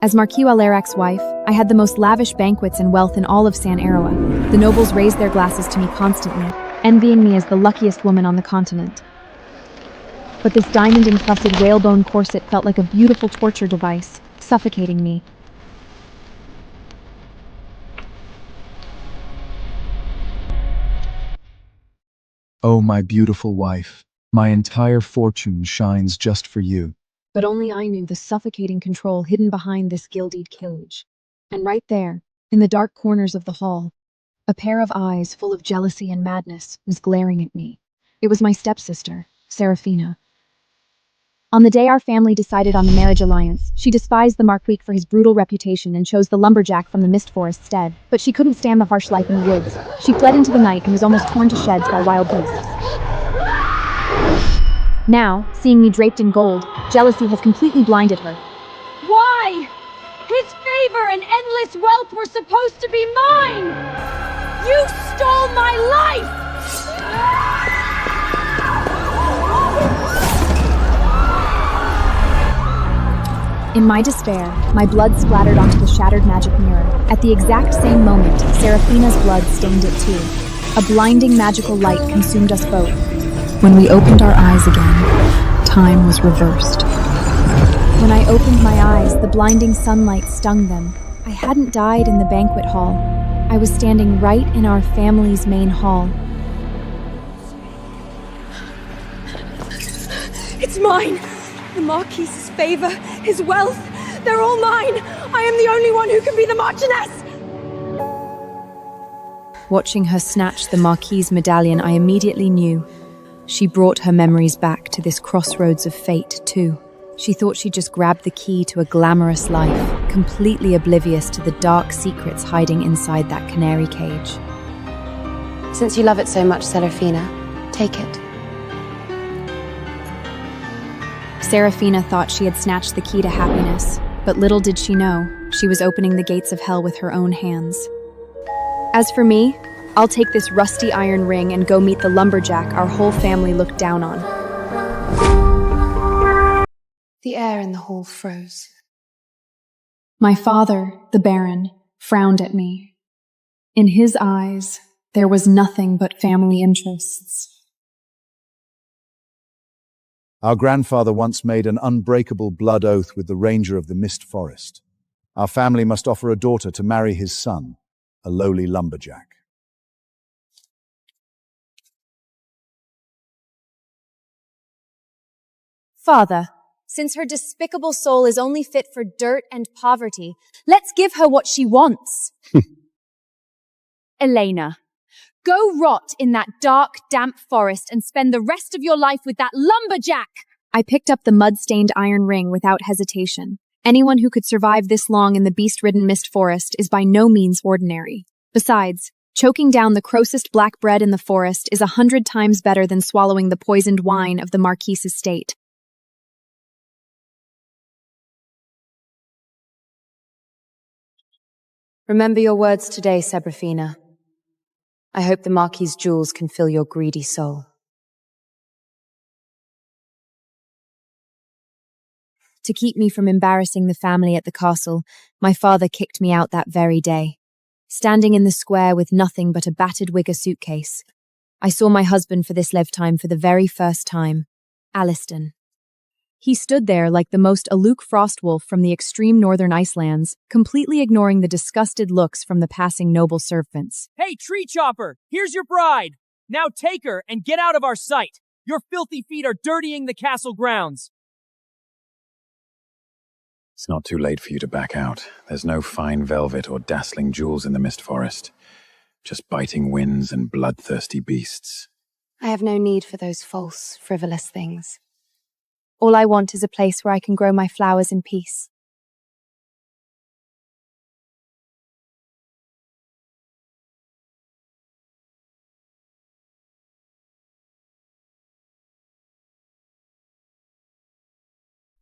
As Marquis Alarac's wife, I had the most lavish banquets and wealth in all of San Aroa. The nobles raised their glasses to me constantly, envying me as the luckiest woman on the continent. But this diamond-encrusted whalebone corset felt like a beautiful torture device, suffocating me. Oh, my beautiful wife, my entire fortune shines just for you. But only I knew the suffocating control hidden behind this gilded cage. And right there, in the dark corners of the hall, a pair of eyes full of jealousy and madness was glaring at me. It was my stepsister, Serafina. On the day our family decided on the marriage alliance, she despised the Marquis for his brutal reputation and chose the lumberjack from the mist forest instead. But she couldn't stand the harsh life in the woods. She fled into the night and was almost torn to shreds by wild beasts. Now, seeing me draped in gold, jealousy has completely blinded her. Why? His favor and endless wealth were supposed to be mine! You stole my life! In my despair, my blood splattered onto the shattered magic mirror. At the exact same moment, Serafina's blood stained it too. A blinding magical light consumed us both. When we opened our eyes again, time was reversed. When I opened my eyes, the blinding sunlight stung them. I hadn't died in the banquet hall. I was standing right in our family's main hall. It's mine! The Marquis's favor, his wealth, they're all mine! I am the only one who can be the Marchioness! Watching her snatch the Marquis's medallion, I immediately knew. She brought her memories back to this crossroads of fate, too. She thought she'd just grabbed the key to a glamorous life, completely oblivious to the dark secrets hiding inside that canary cage. Since you love it so much, Serafina, take it. Serafina thought she had snatched the key to happiness, but little did she know, she was opening the gates of hell with her own hands. As for me, I'll take this rusty iron ring and go meet the lumberjack our whole family looked down on. The air in the hall froze. My father, the Baron, frowned at me. In his eyes, there was nothing but family interests. Our grandfather once made an unbreakable blood oath with the ranger of the Mist Forest. Our family must offer a daughter to marry his son, a lowly lumberjack. Father, since her despicable soul is only fit for dirt and poverty, let's give her what she wants. Elena, go rot in that dark, damp forest and spend the rest of your life with that lumberjack! I picked up the mud-stained iron ring without hesitation. Anyone who could survive this long in the beast-ridden mist forest is by no means ordinary. Besides, choking down the grossest black bread in the forest is 100 times better than swallowing the poisoned wine of the Marquis's estate. Remember your words today, Serafina. I hope the Marquis's jewels can fill your greedy soul. To keep me from embarrassing the family at the castle, my father kicked me out that very day. Standing in the square with nothing but a battered wigger suitcase, I saw my husband for this lifetime for the very first time, Aliston. He stood there like the most aloof frostwolf from the extreme northern Icelands, completely ignoring the disgusted looks from the passing noble servants. Hey, tree chopper, here's your bride. Now take her and get out of our sight. Your filthy feet are dirtying the castle grounds. It's not too late for you to back out. There's no fine velvet or dazzling jewels in the mist forest. Just biting winds and bloodthirsty beasts. I have no need for those false, frivolous things. All I want is a place where I can grow my flowers in peace.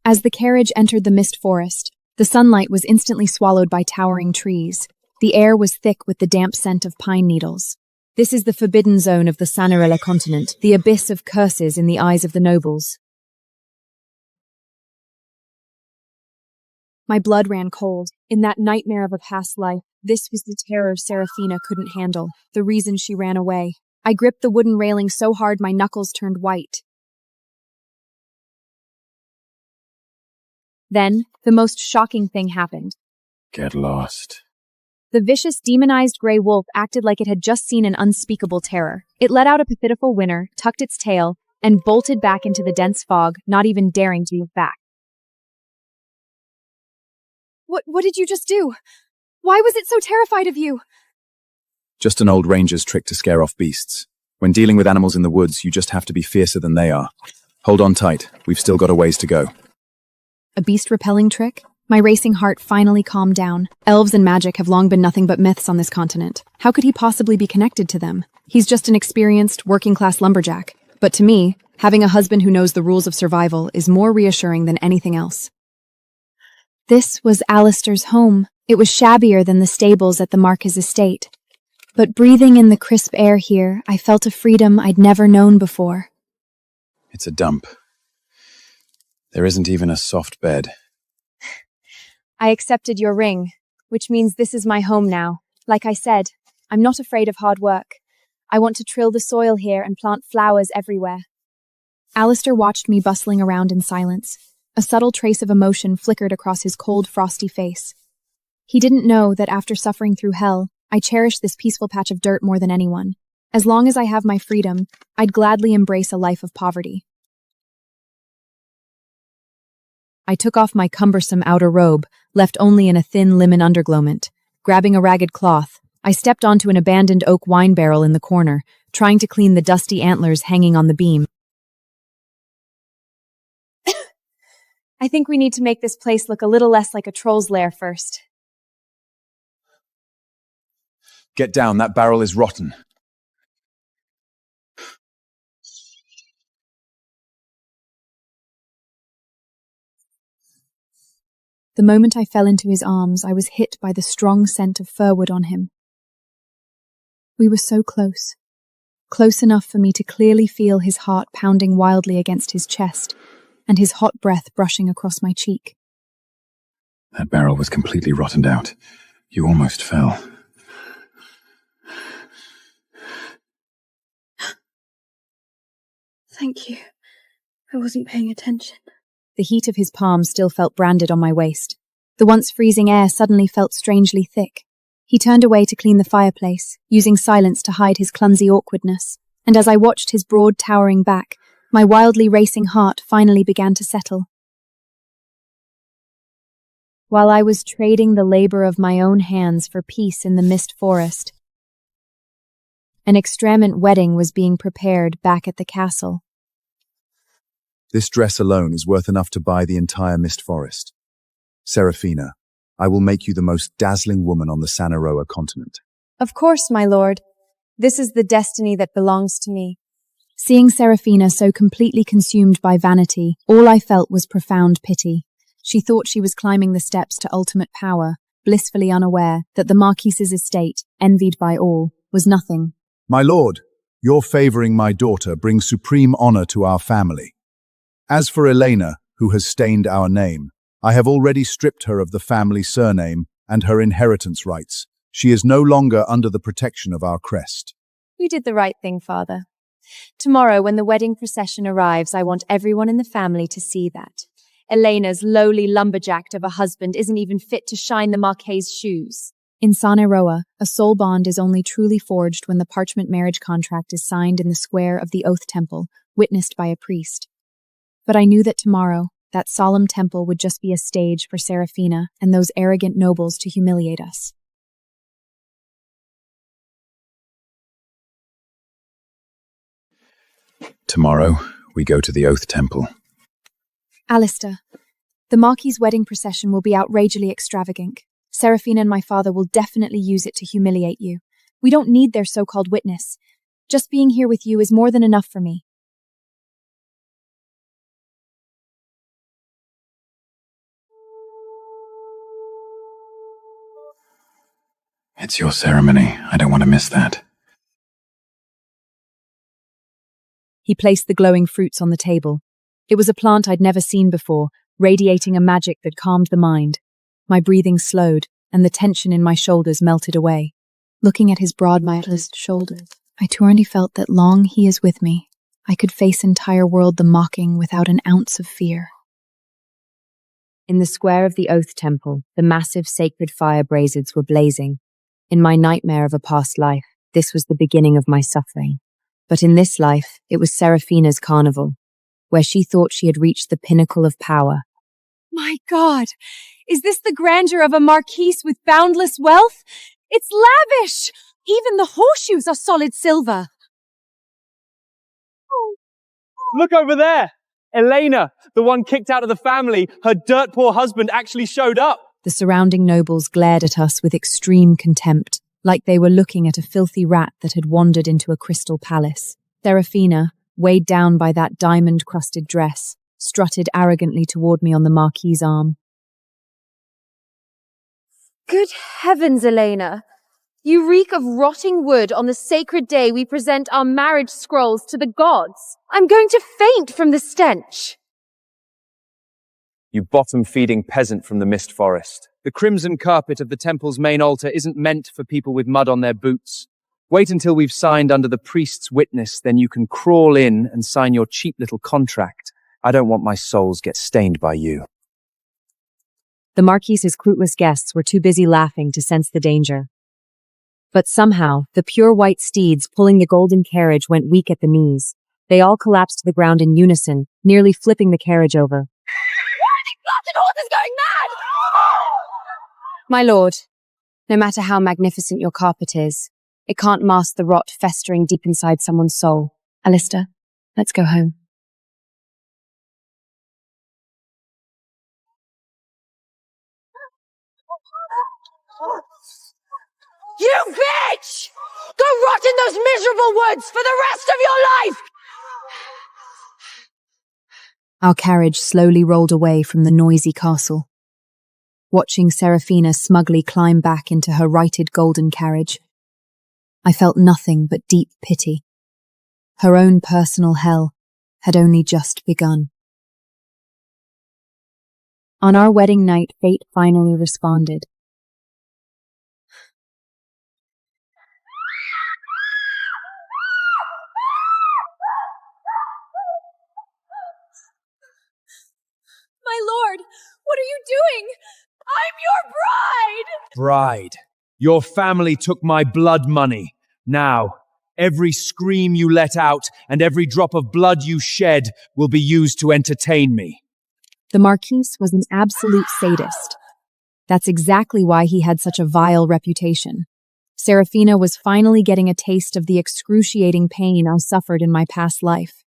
As the carriage entered the mist forest, the sunlight was instantly swallowed by towering trees. The air was thick with the damp scent of pine needles. This is the forbidden zone of the Sanarella continent, the abyss of curses in the eyes of the nobles. My blood ran cold. In that nightmare of a past life, this was the terror Seraphina couldn't handle, the reason she ran away. I gripped the wooden railing so hard my knuckles turned white. Then, the most shocking thing happened. Get lost. The vicious, demonized gray wolf acted like it had just seen an unspeakable terror. It let out a pitiful whiner, tucked its tail, and bolted back into the dense fog, not even daring to move back. What did you just do? Why was it so terrified of you? Just an old ranger's trick to scare off beasts. When dealing with animals in the woods, you just have to be fiercer than they are. Hold on tight. We've still got a ways to go. A beast-repelling trick? My racing heart finally calmed down. Elves and magic have long been nothing but myths on this continent. How could he possibly be connected to them? He's just an experienced, working-class lumberjack. But to me, having a husband who knows the rules of survival is more reassuring than anything else. This was Alistair's home. It was shabbier than the stables at the Marquis' estate. But breathing in the crisp air here, I felt a freedom I'd never known before. It's a dump. There isn't even a soft bed. I accepted your ring, which means this is my home now. Like I said, I'm not afraid of hard work. I want to till the soil here and plant flowers everywhere. Alistair watched me bustling around in silence. A subtle trace of emotion flickered across his cold, frosty face. He didn't know that after suffering through hell, I cherished this peaceful patch of dirt more than anyone. As long as I have my freedom, I'd gladly embrace a life of poverty. I took off my cumbersome outer robe, left only in a thin linen undergarment. Grabbing a ragged cloth, I stepped onto an abandoned oak wine barrel in the corner, trying to clean the dusty antlers hanging on the beam. I think we need to make this place look a little less like a troll's lair first. Get down, that barrel is rotten. The moment I fell into his arms, I was hit by the strong scent of firwood on him. We were so close. Close enough for me to clearly feel his heart pounding wildly against his chest, and his hot breath brushing across my cheek. That barrel was completely rotted out. You almost fell. Thank you. I wasn't paying attention. The heat of his palm still felt branded on my waist. The once freezing air suddenly felt strangely thick. He turned away to clean the fireplace, using silence to hide his clumsy awkwardness, and as I watched his broad, towering back, my wildly racing heart finally began to settle. While I was trading the labor of my own hands for peace in the mist forest, an extravagant wedding was being prepared back at the castle. This dress alone is worth enough to buy the entire mist forest. Seraphina, I will make you the most dazzling woman on the Sanaroa continent. Of course, my lord. This is the destiny that belongs to me. Seeing Seraphina so completely consumed by vanity, all I felt was profound pity. She thought she was climbing the steps to ultimate power, blissfully unaware that the Marquis's estate, envied by all, was nothing. My lord, your favoring my daughter brings supreme honor to our family. As for Elena, who has stained our name, I have already stripped her of the family surname and her inheritance rights. She is no longer under the protection of our crest. You did the right thing, father. Tomorrow, when the wedding procession arrives, I want everyone in the family to see that. Elena's lowly lumberjack of a husband isn't even fit to shine the Marquis's shoes. In Sanaroa, a soul bond is only truly forged when the parchment marriage contract is signed in the square of the Oath Temple, witnessed by a priest. But I knew that tomorrow, that solemn temple would just be a stage for Seraphina and those arrogant nobles to humiliate us. Tomorrow, we go to the Oath Temple. Alistair, the Marquis's wedding procession will be outrageously extravagant. Seraphina and my father will definitely use it to humiliate you. We don't need their so-called witness. Just being here with you is more than enough for me. It's your ceremony. I don't want to miss that. He placed the glowing fruits on the table. It was a plant I'd never seen before, radiating a magic that calmed the mind. My breathing slowed, and the tension in my shoulders melted away. Looking at his broad, mindless shoulders, I too felt that long he is with me, I could face entire world the mocking without an ounce of fear. In the square of the Oath Temple, the massive sacred fire braziers were blazing. In my nightmare of a past life, this was the beginning of my suffering. But in this life, it was Seraphina's carnival, where she thought she had reached the pinnacle of power. My God! Is this the grandeur of a marquise with boundless wealth? It's lavish! Even the horseshoes are solid silver. Look over there! Elena, the one kicked out of the family, her dirt poor husband actually showed up. The surrounding nobles glared at us with extreme contempt, like they were looking at a filthy rat that had wandered into a crystal palace. Seraphina, weighed down by that diamond-crusted dress, strutted arrogantly toward me on the marquis's arm. Good heavens, Elena! You reek of rotting wood on the sacred day we present our marriage scrolls to the gods. I'm going to faint from the stench. You bottom-feeding peasant from the Mist Forest. The crimson carpet of the temple's main altar isn't meant for people with mud on their boots. Wait until we've signed under the priest's witness, then you can crawl in and sign your cheap little contract. I don't want my souls get stained by you. The Marquise's clueless guests were too busy laughing to sense the danger. But somehow, the pure white steeds pulling the golden carriage went weak at the knees. They all collapsed to the ground in unison, nearly flipping the carriage over. Why are these blasted horses going mad? My lord, no matter how magnificent your carpet is, it can't mask the rot festering deep inside someone's soul. Alistair, let's go home. You bitch! Go rot in those miserable woods for the rest of your life! Our carriage slowly rolled away from the noisy castle. Watching Seraphina smugly climb back into her righted golden carriage, I felt nothing but deep pity. Her own personal hell had only just begun. On our wedding night, fate finally responded. My lord, what are you doing? I'm your bride! Bride, your family took my blood money. Now, every scream you let out and every drop of blood you shed will be used to entertain me. The Marquise was an absolute sadist. That's exactly why he had such a vile reputation. Seraphina was finally getting a taste of the excruciating pain I suffered in my past life.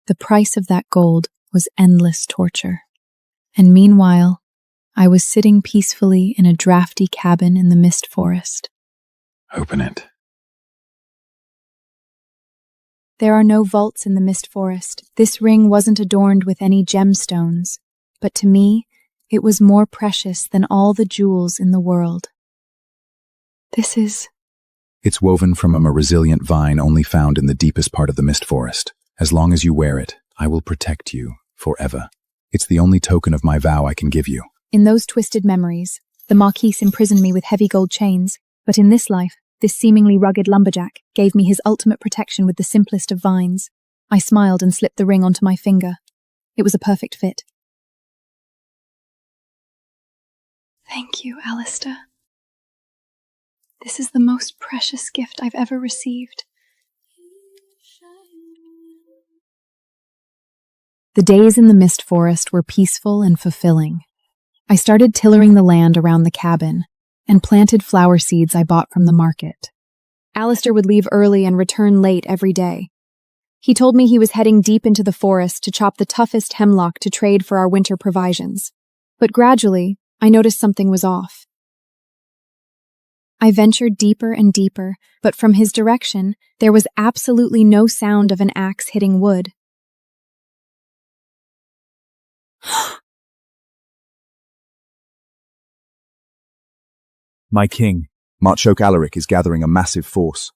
The price of that gold was endless torture. And meanwhile, I was sitting peacefully in a drafty cabin in the Mist Forest. Open it. There are no vaults in the Mist Forest. This ring wasn't adorned with any gemstones, but to me, it was more precious than all the jewels in the world. It's woven from a resilient vine only found in the deepest part of the Mist Forest. As long as you wear it, I will protect you forever. It's the only token of my vow I can give you. In those twisted memories, the Marquise imprisoned me with heavy gold chains, but in this life, this seemingly rugged lumberjack gave me his ultimate protection with the simplest of vines. I smiled and slipped the ring onto my finger. It was a perfect fit. Thank you, Alistair. This is the most precious gift I've ever received. The days in the Mist Forest were peaceful and fulfilling. I started tillering the land around the cabin and planted flower seeds I bought from the market. Alistair would leave early and return late every day. He told me he was heading deep into the forest to chop the toughest hemlock to trade for our winter provisions. But gradually, I noticed something was off. I ventured deeper and deeper, but from his direction, there was absolutely no sound of an axe hitting wood. My king, Marchok Alaric, is gathering a massive force.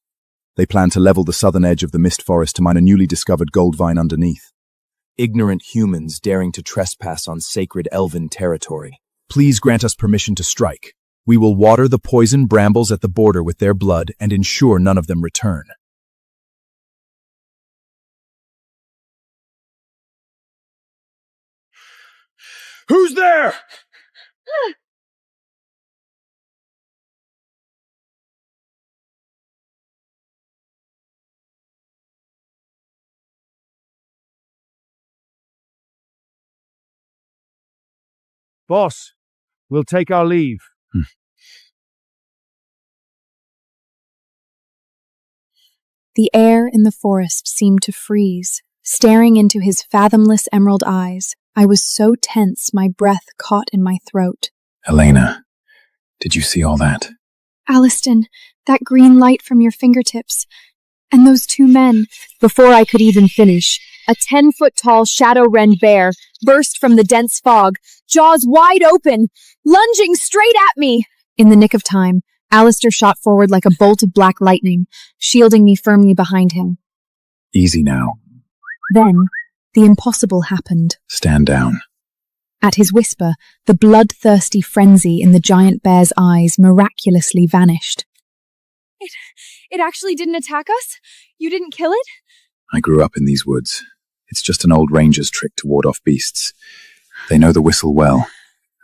They plan to level the southern edge of the Mist Forest to mine a newly discovered gold vein underneath. Ignorant humans daring to trespass on sacred elven territory. Please grant us permission to strike. We will water the poison brambles at the border with their blood and ensure none of them return. Who's there? Boss, we'll take our leave. The air in the forest seemed to freeze. Staring into his fathomless emerald eyes, I was so tense my breath caught in my throat. Elena, did you see all that? Aliston, that green light from your fingertips. And those two men. Before I could even finish, a 10-foot-tall shadow-wren bear burst from the dense fog, jaws wide open, lunging straight at me. In the nick of time, Alistair shot forward like a bolt of black lightning, shielding me firmly behind him. Easy now. Then, the impossible happened. Stand down. At his whisper, the bloodthirsty frenzy in the giant bear's eyes miraculously vanished. It actually didn't attack us? You didn't kill it? I grew up in these woods. It's just an old ranger's trick to ward off beasts. They know the whistle well.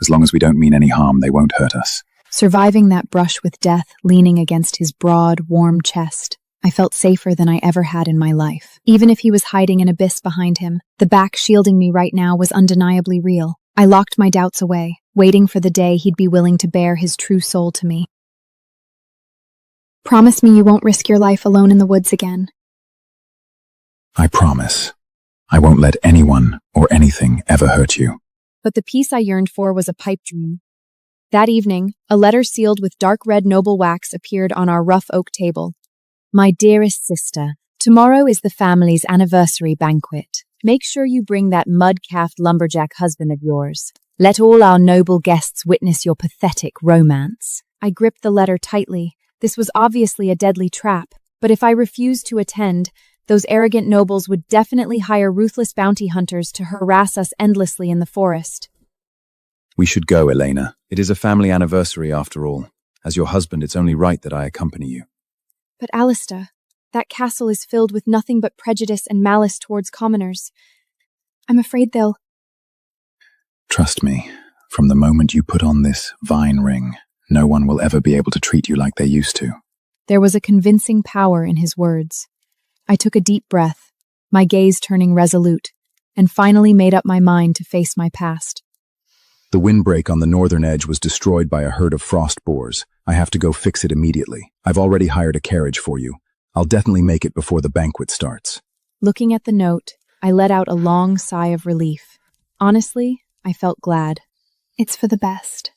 As long as we don't mean any harm, they won't hurt us. Surviving that brush with death leaning against his broad, warm chest, I felt safer than I ever had in my life. Even if he was hiding an abyss behind him, the back shielding me right now was undeniably real. I locked my doubts away, waiting for the day he'd be willing to bare his true soul to me. Promise me you won't risk your life alone in the woods again. I promise. I won't let anyone or anything ever hurt you. But the peace I yearned for was a pipe dream. That evening, a letter sealed with dark red noble wax appeared on our rough oak table. My dearest sister, tomorrow is the family's anniversary banquet. Make sure you bring that mud-calfed lumberjack husband of yours. Let all our noble guests witness your pathetic romance. I gripped the letter tightly. This was obviously a deadly trap, but if I refused to attend, those arrogant nobles would definitely hire ruthless bounty hunters to harass us endlessly in the forest. We should go, Elena. It is a family anniversary after all. As your husband, it's only right that I accompany you. But Alistair, that castle is filled with nothing but prejudice and malice towards commoners. I'm afraid they'll... Trust me, from the moment you put on this vine ring, no one will ever be able to treat you like they used to. There was a convincing power in his words. I took a deep breath, my gaze turning resolute, and finally made up my mind to face my past. The windbreak on the northern edge was destroyed by a herd of frost boars. I have to go fix it immediately. I've already hired a carriage for you. I'll definitely make it before the banquet starts. Looking at the note, I let out a long sigh of relief. Honestly, I felt glad. It's for the best.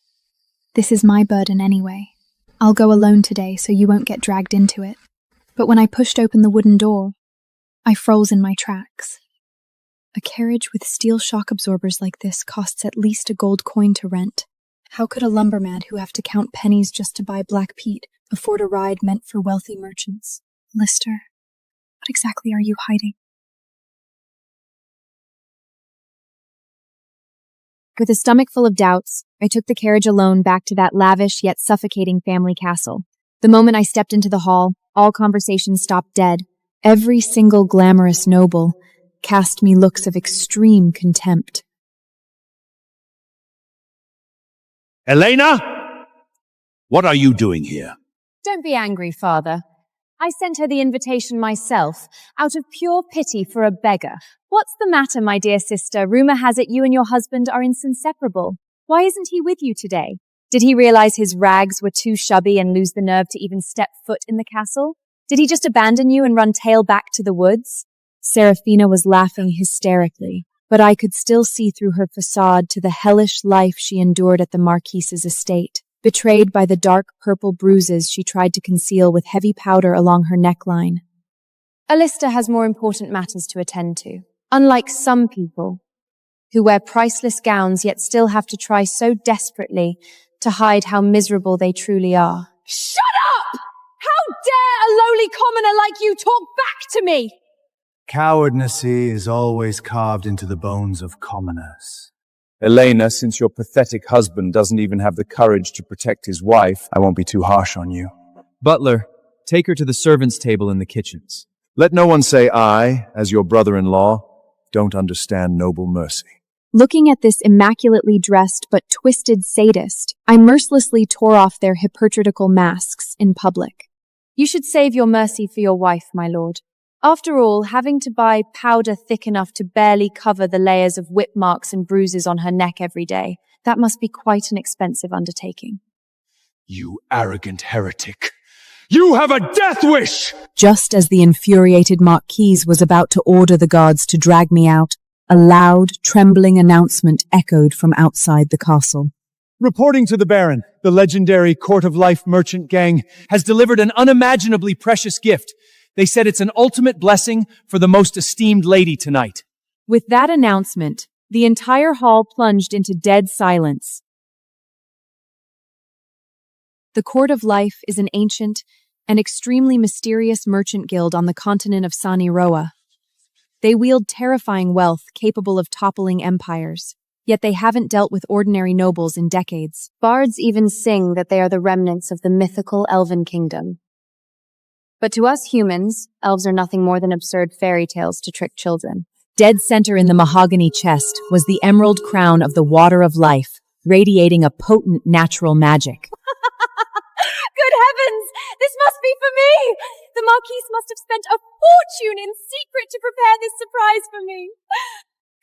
This is my burden anyway. I'll go alone today so you won't get dragged into it. But when I pushed open the wooden door, I froze in my tracks. A carriage with steel shock absorbers like this costs at least a gold coin to rent. How could a lumberman who have to count pennies just to buy black peat afford a ride meant for wealthy merchants? Lister, what exactly are you hiding? With a stomach full of doubts, I took the carriage alone back to that lavish yet suffocating family castle. The moment I stepped into the hall, all conversation stopped dead. Every single glamorous noble cast me looks of extreme contempt. Elena? What are you doing here? Don't be angry, father. I sent her the invitation myself, out of pure pity for a beggar. What's the matter, my dear sister? Rumor has it you and your husband are inseparable. Why isn't he with you today? Did he realize his rags were too shabby and lose the nerve to even step foot in the castle? Did he just abandon you and run tail back to the woods? Serafina was laughing hysterically, but I could still see through her facade to the hellish life she endured at the Marquise's estate, betrayed by the dark purple bruises she tried to conceal with heavy powder along her neckline. Alistair has more important matters to attend to, unlike some people who wear priceless gowns yet still have to try so desperately to hide how miserable they truly are. Shut up! How dare a lowly commoner like you talk back to me? Cowardness is always carved into the bones of commoners. Elena, since your pathetic husband doesn't even have the courage to protect his wife, I won't be too harsh on you. Butler, take her to the servants' table in the kitchens. Let no one say I, as your brother-in-law, don't understand noble mercy. Looking at this immaculately dressed but twisted sadist, I mercilessly tore off their hypocritical masks in public. You should save your mercy for your wife, my lord. After all, having to buy powder thick enough to barely cover the layers of whip marks and bruises on her neck every day, that must be quite an expensive undertaking. You arrogant heretic! You have a death wish! Just as the infuriated Marquise was about to order the guards to drag me out, a loud, trembling announcement echoed from outside the castle. Reporting to the Baron, the legendary Court of Life merchant gang Has delivered an unimaginably precious gift. They said it's an ultimate blessing for the most esteemed lady tonight. With that announcement, the entire hall plunged into dead silence. The Court of Life is an ancient and extremely mysterious merchant guild on the continent of Sani Roa. They wield terrifying wealth capable of toppling empires, yet they haven't dealt with ordinary nobles in decades. Bards even sing that they are the remnants of the mythical elven kingdom. But to us humans, elves are nothing more than absurd fairy tales to trick children. Dead center in the mahogany chest was the emerald crown of the water of life, radiating a potent natural magic. Good heavens! This must be for me! The Marquise must have spent a fortune in secret to prepare this surprise for me.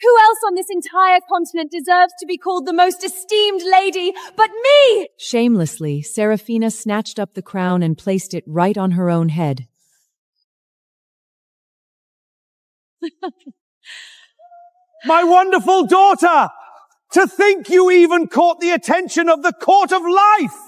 Who else on this entire continent deserves to be called the most esteemed lady but me? Shamelessly, Serafina snatched up the crown and placed it right on her own head. My wonderful daughter! To think you even caught the attention of the Court of Life!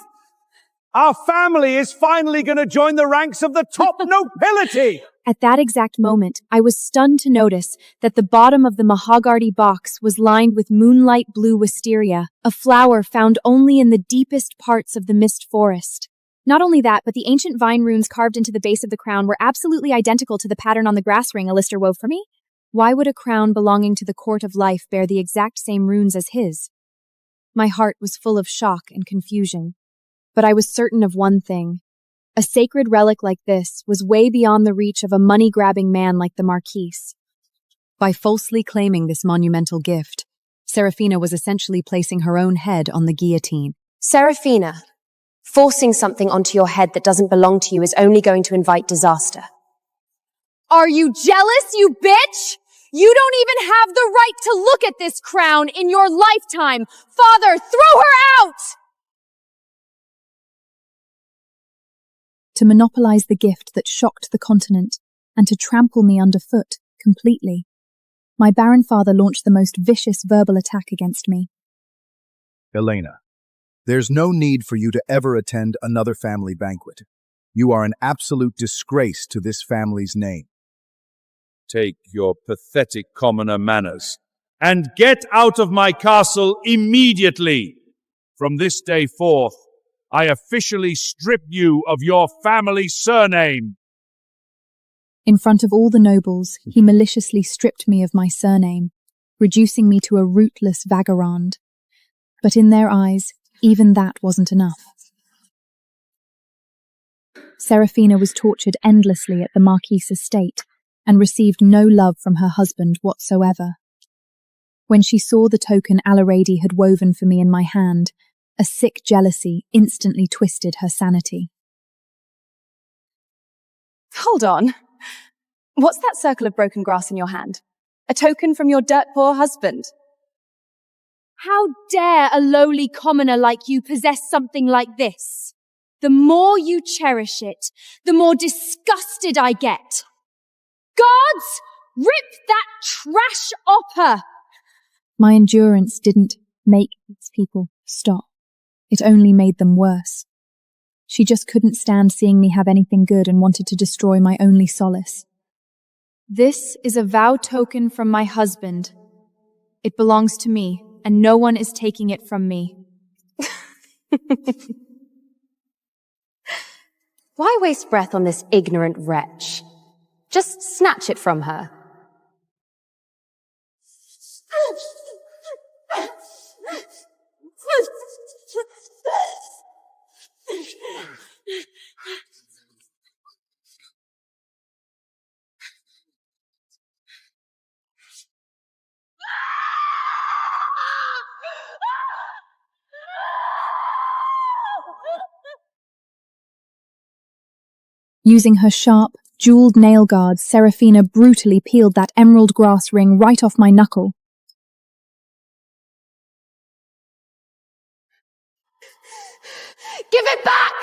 Our family is finally going to join the ranks of the top nobility! At that exact moment, I was stunned to notice that the bottom of the mahogany box was lined with moonlight blue wisteria, a flower found only in the deepest parts of the mist forest. Not only that, but the ancient vine runes carved into the base of the crown were absolutely identical to the pattern on the grass ring Alistair wove for me. Why would a crown belonging to the Court of Life bear the exact same runes as his? My heart was full of shock and confusion. But I was certain of one thing. A sacred relic like this was way beyond the reach of a money-grabbing man like the Marquise. By falsely claiming this monumental gift, Serafina was essentially placing her own head on the guillotine. Serafina, forcing something onto your head that doesn't belong to you is only going to invite disaster. Are you jealous, you bitch? You don't even have the right to look at this crown in your lifetime. Father, throw her out! To monopolize the gift that shocked the continent, and to trample me underfoot completely. My barren father launched the most vicious verbal attack against me. Elena, there's no need for you to ever attend another family banquet. You are an absolute disgrace to this family's name. Take your pathetic commoner manners and get out of my castle immediately. From this day forth, I officially strip you of your family surname. In front of all the nobles, he maliciously stripped me of my surname, reducing me to a rootless vagrant. But in their eyes, even that wasn't enough. Serafina was tortured endlessly at the Marquise estate and received no love from her husband whatsoever. When she saw the token Alarady had woven for me in my hand, a sick jealousy instantly twisted her sanity. Hold on. What's that circle of broken grass in your hand? A token from your dirt-poor husband? How dare a lowly commoner like you possess something like this? The more you cherish it, the more disgusted I get. Guards, rip that trash off her! My endurance didn't make these people stop. It only made them worse. She just couldn't stand seeing me have anything good and wanted to destroy my only solace. This is a vow token from my husband. It belongs to me, and no one is taking it from me. Why waste breath on this ignorant wretch? Just snatch it from her. Using her sharp, jeweled nail guards, Seraphina brutally peeled that emerald grass ring right off my knuckle. Give it back!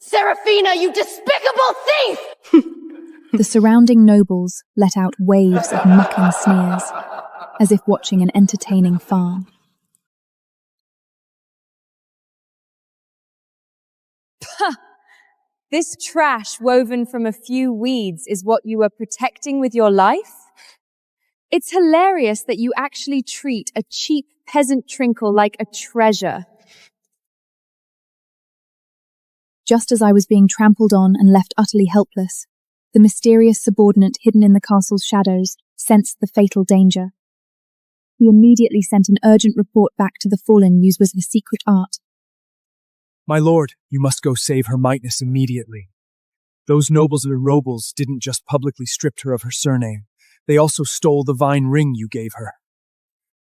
Seraphina, you despicable thief! The surrounding nobles let out waves of mucking sneers, as if watching an entertaining farm. This trash woven from a few weeds is what you are protecting with your life? It's hilarious that you actually treat a cheap peasant trinkle like a treasure. Just as I was being trampled on and left utterly helpless, the mysterious subordinate hidden in the castle's shadows sensed the fatal danger. He immediately sent an urgent report back to the fallen used as the secret art. My lord, you must go save her mightness immediately. Those nobles of the Robles didn't just publicly strip her of her surname, they also stole the vine ring you gave her.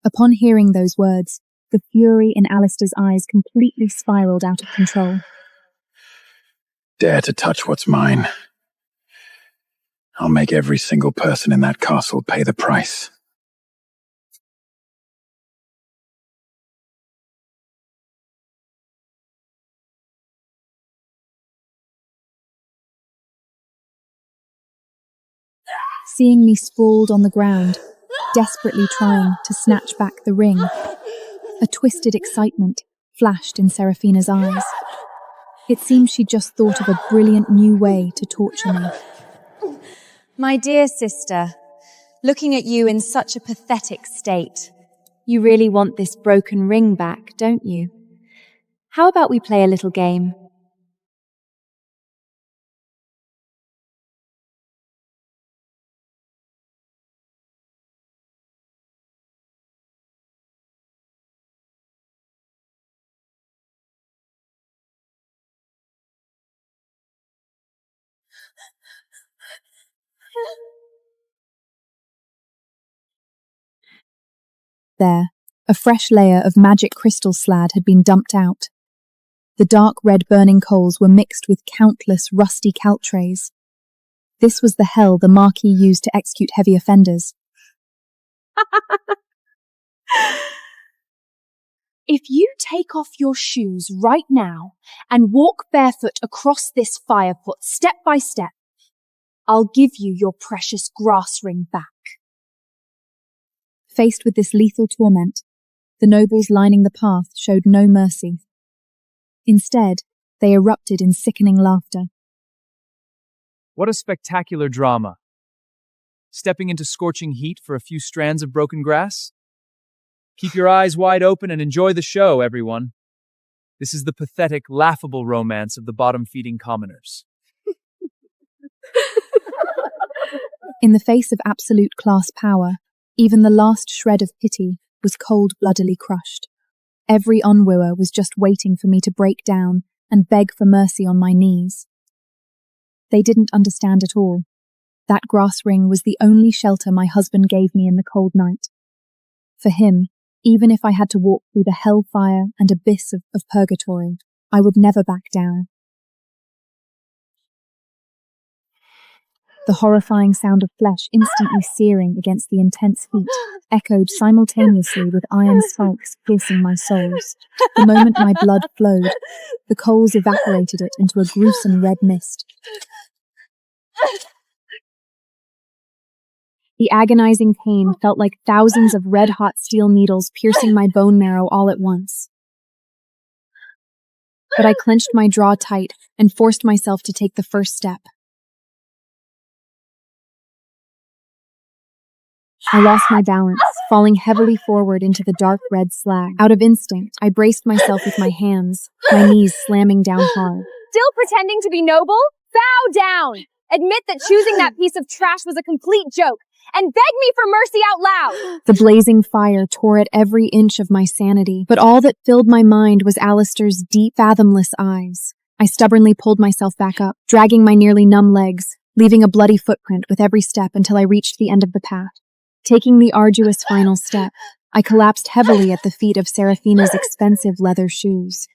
Upon hearing those words, the fury in Alistair's eyes completely spiraled out of control. Dare to touch what's mine. I'll make every single person in that castle pay the price. Seeing me sprawled on the ground, desperately trying to snatch back the ring, a twisted excitement flashed in Seraphina's eyes. It seemed she'd just thought of a brilliant new way to torture me. My dear sister, looking at you in such a pathetic state, you really want this broken ring back, don't you? How about we play a little game? There, a fresh layer of magic crystal slad had been dumped out. The dark red burning coals were mixed with countless rusty caltrays. This was the hell the Marquis used to execute heavy offenders. If you take off your shoes right now and walk barefoot across this fire pit step by step, I'll give you your precious grass ring back. Faced with this lethal torment, the nobles lining the path showed no mercy. Instead, they erupted in sickening laughter. What a spectacular drama. Stepping into scorching heat for a few strands of broken grass? Keep your eyes wide open and enjoy the show, everyone. This is the pathetic, laughable romance of the bottom-feeding commoners. In the face of absolute class power, even the last shred of pity was cold-bloodily crushed. Every unwooer was just waiting for me to break down and beg for mercy on my knees. They didn't understand at all. That grass ring was the only shelter my husband gave me in the cold night. For him, even if I had to walk through the hellfire and abyss of purgatory, I would never back down. The horrifying sound of flesh instantly searing against the intense heat echoed simultaneously with iron spikes piercing my soles. The moment my blood flowed, the coals evaporated it into a gruesome red mist. The agonizing pain felt like thousands of red-hot steel needles piercing my bone marrow all at once. But I clenched my jaw tight and forced myself to take the first step. I lost my balance, falling heavily forward into the dark red slag. Out of instinct, I braced myself with my hands, my knees slamming down hard. Still pretending to be noble? Bow down! Admit that choosing that piece of trash was a complete joke, and beg me for mercy out loud! The blazing fire tore at every inch of my sanity, but all that filled my mind was Alistair's deep, fathomless eyes. I stubbornly pulled myself back up, dragging my nearly numb legs, leaving a bloody footprint with every step until I reached the end of the path. Taking the arduous final step, I collapsed heavily at the feet of Seraphina's expensive leather shoes.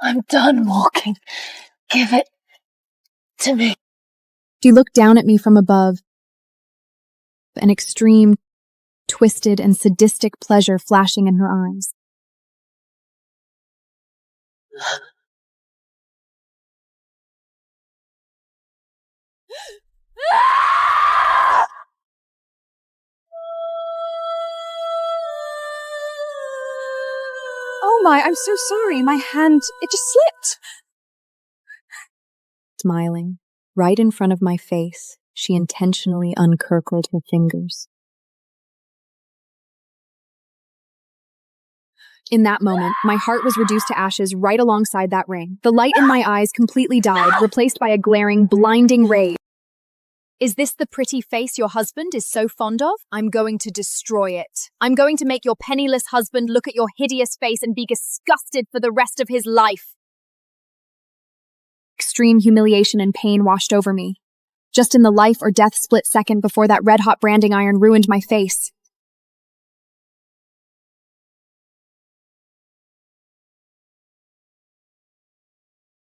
I'm done walking. Give it to me. She looked down at me from above, an extreme, twisted, and sadistic pleasure flashing in her eyes. Oh my, I'm so sorry. My hand, it just slipped. Smiling, right in front of my face, she intentionally uncircled her fingers. In that moment, my heart was reduced to ashes right alongside that ring. The light in my eyes completely died, replaced by a glaring, blinding rage. Is this the pretty face your husband is so fond of? I'm going to destroy it. I'm going to make your penniless husband look at your hideous face and be disgusted for the rest of his life. Extreme humiliation and pain washed over me. Just in the life or death split second before that red-hot branding iron ruined my face.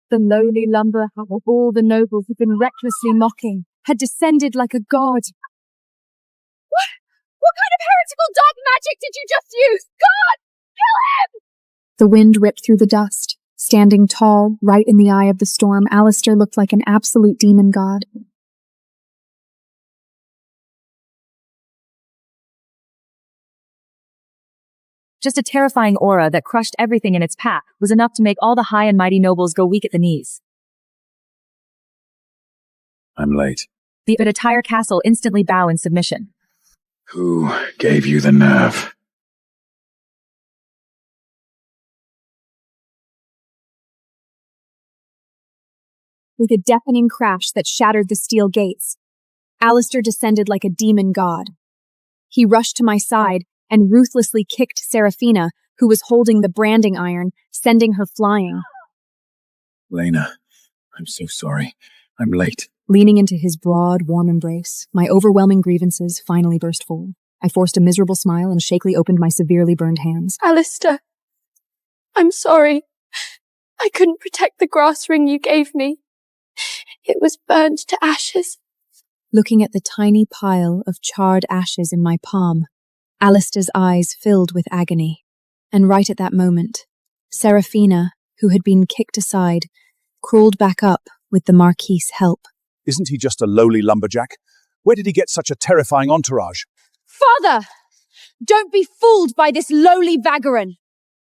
The lowly lumberer of all the nobles had been recklessly mocking, had descended like a god. What kind of heretical dark magic did you just use? God! Kill him! The wind ripped through the dust. Standing tall, right in the eye of the storm, Alistair looked like an absolute demon god. Just a terrifying aura that crushed everything in its path was enough to make all the high and mighty nobles go weak at the knees. I'm late. The entire castle instantly bow in submission. Who gave you the nerve? With a deafening crash that shattered the steel gates, Alistair descended like a demon god. He rushed to my side and ruthlessly kicked Seraphina, who was holding the branding iron, sending her flying. Lena, I'm so sorry. I'm late. Leaning into his broad, warm embrace, my overwhelming grievances finally burst forth. I forced a miserable smile and shakily opened my severely burned hands. Alistair, I'm sorry. I couldn't protect the grass ring you gave me. It was burned to ashes. Looking at the tiny pile of charred ashes in my palm, Alistair's eyes filled with agony. And right at that moment, Seraphina, who had been kicked aside, crawled back up with the Marquis's help. Isn't he just a lowly lumberjack? Where did he get such a terrifying entourage? Father! Don't be fooled by this lowly vagabond.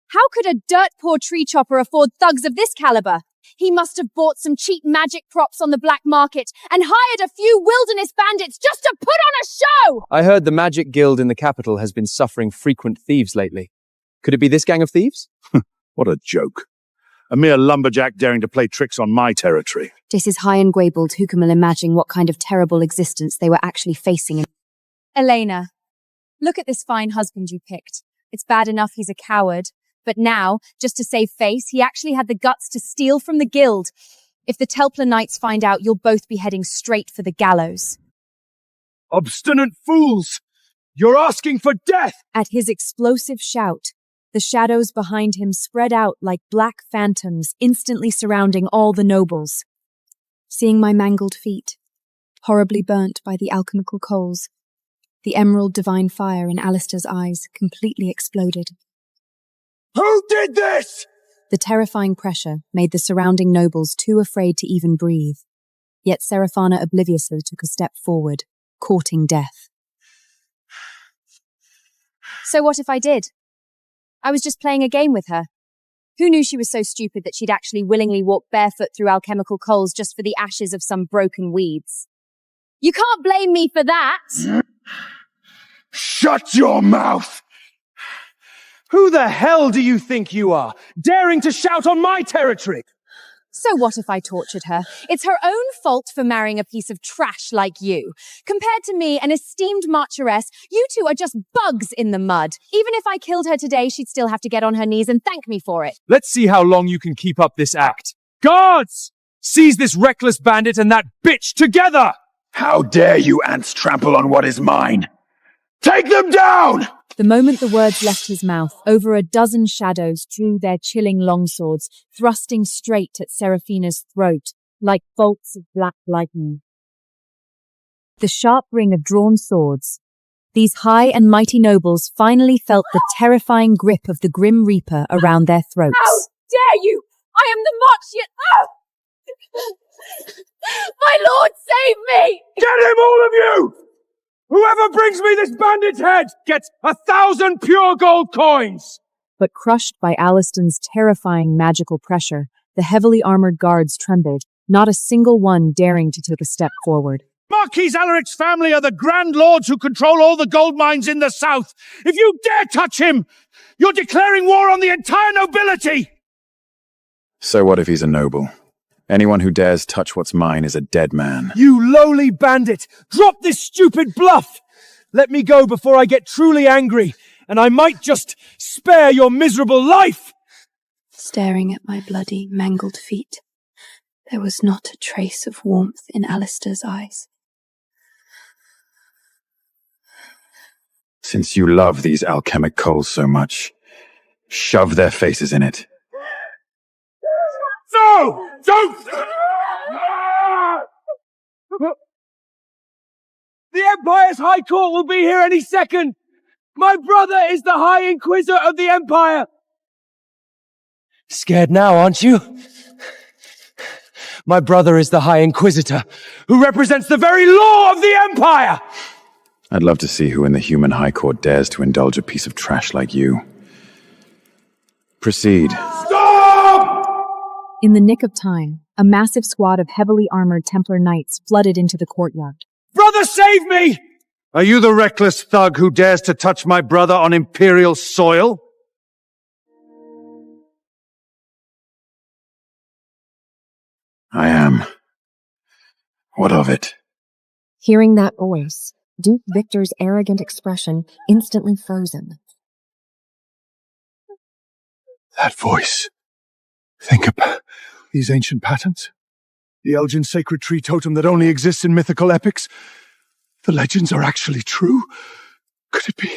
How could a dirt-poor tree chopper afford thugs of this caliber? He must have bought some cheap magic props on the black market and hired a few wilderness bandits just to put on a show! I heard the magic guild in the capital has been suffering frequent thieves lately. Could it be this gang of thieves? What a joke. A mere lumberjack daring to play tricks on my territory. This is high and Gwaybled. Who can well imagine what kind of terrible existence they were actually facing? Elena, look at this fine husband you picked. It's bad enough he's a coward, but now, just to save face, he actually had the guts to steal from the guild. If the Templar Knights find out, you'll both be heading straight for the gallows. Obstinate fools! You're asking for death! At his explosive shout, the shadows behind him spread out like black phantoms, instantly surrounding all the nobles. Seeing my mangled feet, horribly burnt by the alchemical coals, the emerald divine fire in Alistair's eyes completely exploded. Who did this? The terrifying pressure made the surrounding nobles too afraid to even breathe. Yet Seraphina obliviously took a step forward, courting death. So what if I did? I was just playing a game with her. Who knew she was so stupid that she'd actually willingly walk barefoot through alchemical coals just for the ashes of some broken weeds? You can't blame me for that! Shut your mouth! Who the hell do you think you are, daring to shout on my territory? So what if I tortured her? It's her own fault for marrying a piece of trash like you. Compared to me, an esteemed marcheress, you two are just bugs in the mud. Even if I killed her today, she'd still have to get on her knees and thank me for it. Let's see how long you can keep up this act. Guards! Seize this reckless bandit and that bitch together! How dare you ants trample on what is mine? Take them down! The moment the words left his mouth, over a dozen shadows drew their chilling longswords, thrusting straight at Seraphina's throat, like bolts of black lightning. The sharp ring of drawn swords. These high and mighty nobles finally felt the terrifying grip of the Grim Reaper around their throats. How dare you! I am the March. My lord, save me! Get him, all of you! Whoever brings me this bandit's head gets 1,000 pure gold coins! But crushed by Aliston's terrifying magical pressure, the heavily armored guards trembled, not a single one daring to take a step forward. Marquis Alaric's family are the grand lords who control all the gold mines in the south. If you dare touch him, you're declaring war on the entire nobility! So what if he's a noble? Anyone who dares touch what's mine is a dead man. You lowly bandit! Drop this stupid bluff! Let me go before I get truly angry, and I might just spare your miserable life! Staring at my bloody, mangled feet, there was not a trace of warmth in Alistair's eyes. Since you love these alchemic coals so much, shove their faces in it. No! Don't! The Empire's High Court will be here any second! My brother is the High Inquisitor of the Empire! Scared now, aren't you? My brother is the High Inquisitor, who represents the very law of the Empire! I'd love to see who in the human High Court dares to indulge a piece of trash like you. Proceed. In the nick of time, a massive squad of heavily armored Templar knights flooded into the courtyard. Brother, save me! Are you the reckless thug who dares to touch my brother on Imperial soil? I am. What of it? Hearing that voice, Duke Victor's arrogant expression instantly frozen. That voice. Think about these ancient patterns. The Elgin sacred tree totem that only exists in mythical epics. The legends are actually true. Could it be?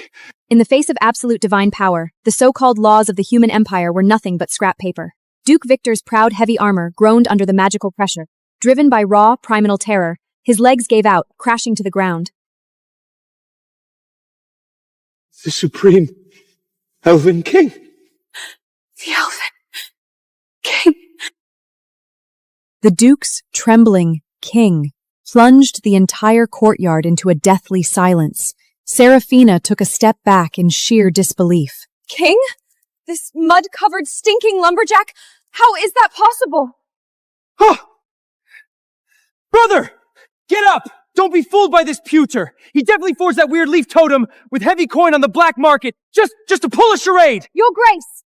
In the face of absolute divine power, the so-called laws of the human empire were nothing but scrap paper. Duke Victor's proud heavy armor groaned under the magical pressure. Driven by raw, primal terror, his legs gave out, crashing to the ground. The Supreme Elven King! The Elven King! The Duke's trembling king plunged the entire courtyard into a deathly silence. Seraphina took a step back in sheer disbelief. King? This mud-covered, stinking lumberjack? How is that possible? Huh! Brother! Get up! Don't be fooled by this pewter! He definitely forged that weird leaf totem with heavy coin on the black market, just to pull a charade! Your Grace!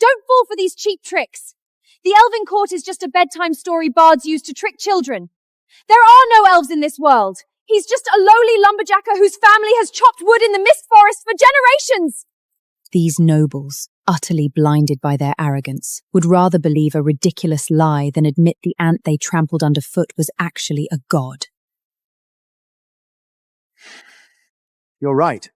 Don't fall for these cheap tricks. The Elven Court is just a bedtime story bards use to trick children. There are no elves in this world. He's just a lowly lumberjacker whose family has chopped wood in the mist forest for generations. These nobles, utterly blinded by their arrogance, would rather believe a ridiculous lie than admit the ant they trampled underfoot was actually a god. You're right.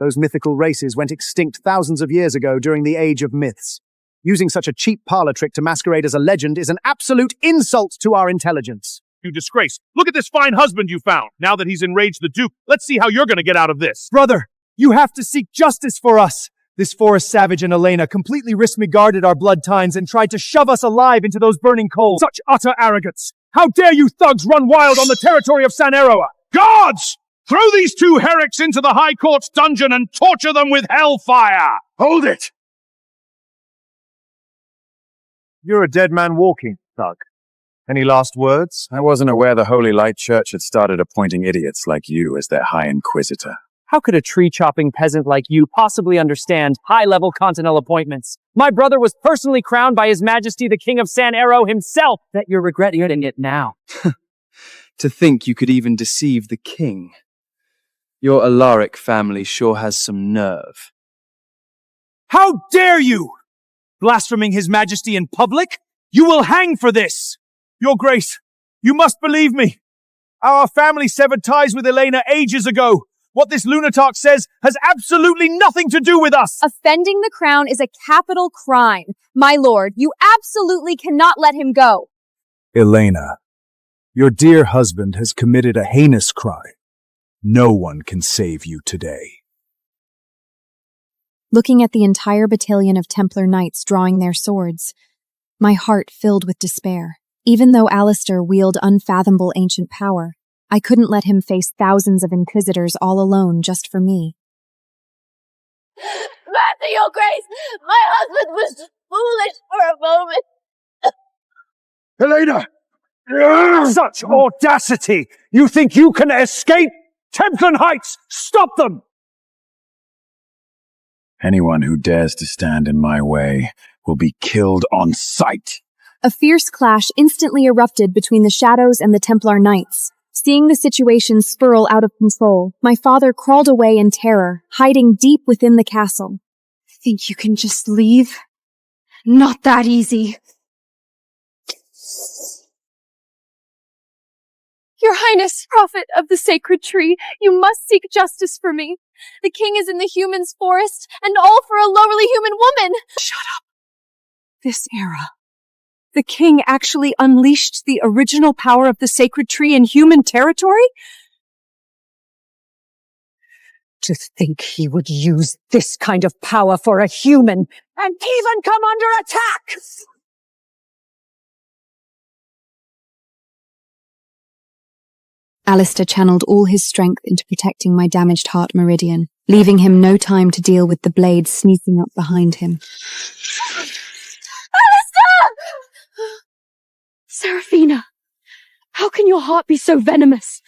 Those mythical races went extinct thousands of years ago during the Age of Myths. Using such a cheap parlor trick to masquerade as a legend is an absolute insult to our intelligence. You disgrace. Look at this fine husband you found. Now that he's enraged the Duke, let's see how you're going to get out of this. Brother, you have to seek justice for us. This forest savage and Elena completely disregarded our blood tines and tried to shove us alive into those burning coals. Such utter arrogance. How dare you thugs run wild on the territory of San Eroa? Guards! Throw these two heretics into the High Court's dungeon and torture them with hellfire! Hold it! You're a dead man walking, thug. Any last words? I wasn't aware the Holy Light Church had started appointing idiots like you as their High Inquisitor. How could a tree-chopping peasant like you possibly understand high-level continental appointments? My brother was personally crowned by His Majesty the King of San Ero himself. That you're regretting it now. To think you could even deceive the king. Your Alaric family sure has some nerve. How dare you! Blaspheming His Majesty in public? You will hang for this! Your Grace, you must believe me. Our family severed ties with Elena ages ago. What this lunatic says has absolutely nothing to do with us! Offending the crown is a capital crime. My lord, you absolutely cannot let him go. Elena, your dear husband has committed a heinous crime. No one can save you today. Looking at the entire battalion of Templar knights drawing their swords, my heart filled with despair. Even though Alistair wielded unfathomable ancient power, I couldn't let him face thousands of inquisitors all alone just for me. Master, your grace, my husband was foolish for a moment. Helena! Such audacity! You think you can escape? Templar Heights! Stop them! Anyone who dares to stand in my way will be killed on sight. A fierce clash instantly erupted between the shadows and the Templar knights. Seeing the situation spiral out of control, my father crawled away in terror, hiding deep within the castle. Think you can just leave? Not that easy. Your Highness, prophet of the sacred tree, you must seek justice for me. The king is in the human's forest, and all for a lowly human woman. Shut up. This era. The king actually unleashed the original power of the sacred tree in human territory? To think he would use this kind of power for a human, and even come under attack! Alistair channeled all his strength into protecting my damaged heart meridian, leaving him no time to deal with the blade sneaking up behind him. Seraphina, how can your heart be so venomous?